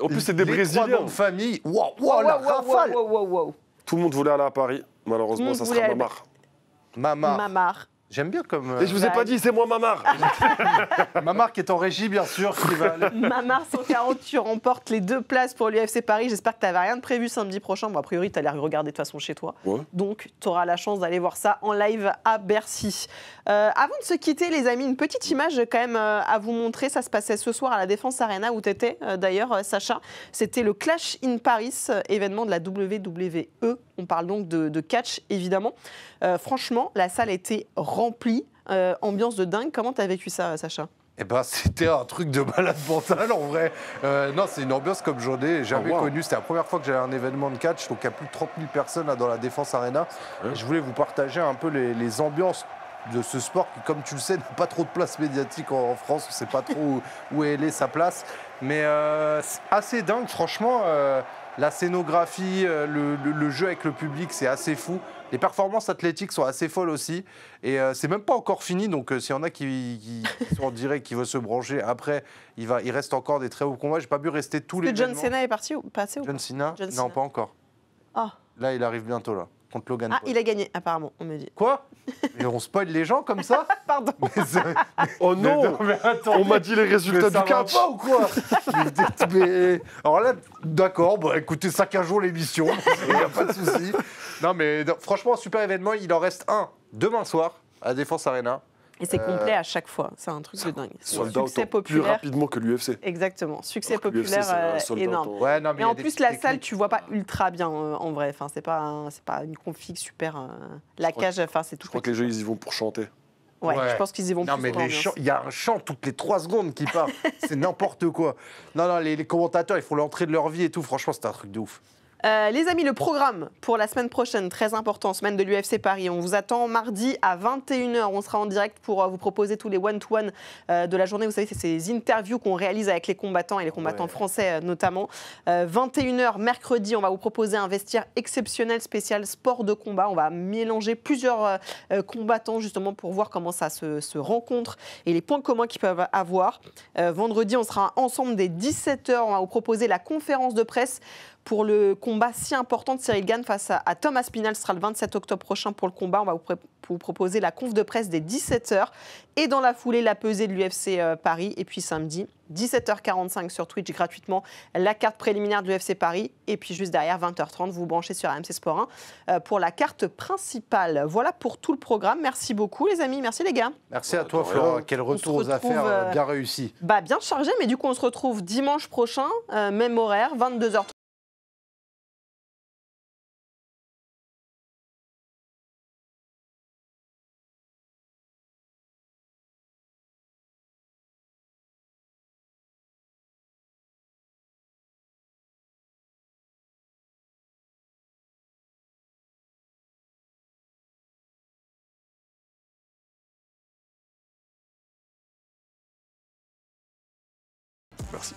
En plus c'est des Brésiliens. Les 3 noms de famille. Waouh, la rafale. Tout le monde voulait aller à Paris. Malheureusement, ça sera Mamar. Mamar. J'aime bien comme... Et je vous ai pas dit, c'est moi Mamar. Mamar qui est en régie, bien sûr. Qui va aller... Mamar 140, tu remportes les 2 places pour l'UFC Paris. J'espère que tu n'avais rien de prévu samedi prochain. Bon, a priori, tu allais regarder de toute façon chez toi. Ouais. Donc, tu auras la chance d'aller voir ça en live à Bercy. Avant de se quitter, les amis, une petite image quand même à vous montrer. Ça se passait ce soir à la Défense Arena où tu étais d'ailleurs, Sacha. C'était le Clash in Paris, événement de la WWE. On parle donc de catch, évidemment. Franchement, la salle était remplie. Ambiance de dingue. Comment tu as vécu ça, Sacha? Eh ben, c'était un truc de malade mental, en vrai. Non, c'est une ambiance comme j'en ai jamais connue. C'était la première fois que j'allais à un événement de catch. Donc, il y a plus de 30 000 personnes là, dans la Défense Arena. Et je voulais vous partager un peu les ambiances de ce sport qui, comme tu le sais, n'a pas trop de place médiatique en France. On ne sait pas trop où elle est, sa place. Mais c'est assez dingue, franchement. La scénographie, le jeu avec le public, c'est assez fou. Les performances athlétiques sont assez folles aussi. Et c'est même pas encore fini. Donc, s'il y en a qui sont en direct, qui veulent se brancher, après, il reste encore des très hauts combats. J'ai pas pu rester tous les. John Cena est passé ou pas? John Cena? Non, pas encore. Ah. Là, il arrive bientôt, là. Contre Logan Paul. Il a gagné, apparemment, on me dit. Quoi? Mais on spoil les gens comme ça? Pardon. Oh non, mais on m'a dit les résultats du catch. Ça va pas ou quoi? mais, alors là, d'accord, bah, écoutez, ça 15 jours l'émission, il n'y a pas de souci. Non, mais franchement, super événement. Il en reste un demain soir à Défense Arena. Et c'est complet à chaque fois. C'est un truc de dingue. Succès populaire. Plus rapidement que l'UFC. Exactement. Succès populaire énorme. Ouais, non, mais en plus, la salle, tu vois pas ultra bien en vrai. Enfin, c'est pas une config super. La cage, enfin, c'est tout. Je crois que les jeux, ils y vont pour chanter. Ouais, je pense qu'ils y vont non, plus. Non, mais il y a un chant toutes les 3 secondes qui part. C'est n'importe quoi. Non, les commentateurs, ils font l'entrée de leur vie et tout. Franchement, c'est un truc de ouf. Les amis, le programme pour la semaine prochaine, très important, semaine de l'UFC Paris. On vous attend mardi à 21h. On sera en direct pour vous proposer tous les one-to-one de la journée. Vous savez, c'est ces interviews qu'on réalise avec les combattants et les combattants français notamment. 21h mercredi, on va vous proposer un vestiaire exceptionnel spécial sport de combat. On va mélanger plusieurs combattants justement pour voir comment ça se rencontre et les points communs qu'ils peuvent avoir. Vendredi, on sera ensemble dès 17h. On va vous proposer la conférence de presse pour le combat si important de Cyril Gane face à Tom Aspinall. Ce sera le 27 octobre prochain pour le combat. On va vous proposer la conf de presse dès 17h. Et dans la foulée, la pesée de l'UFC Paris. Et puis samedi, 17h45 sur Twitch gratuitement, la carte préliminaire de l'UFC Paris. Et puis juste derrière, 20h30, vous vous branchez sur RMC Sport 1 pour la carte principale. Voilà pour tout le programme. Merci beaucoup les amis. Merci les gars. Merci à toi Florent. Quel retour aux affaires bien réussi. Bien chargé, mais du coup on se retrouve dimanche prochain, même horaire, 22h30. Merci.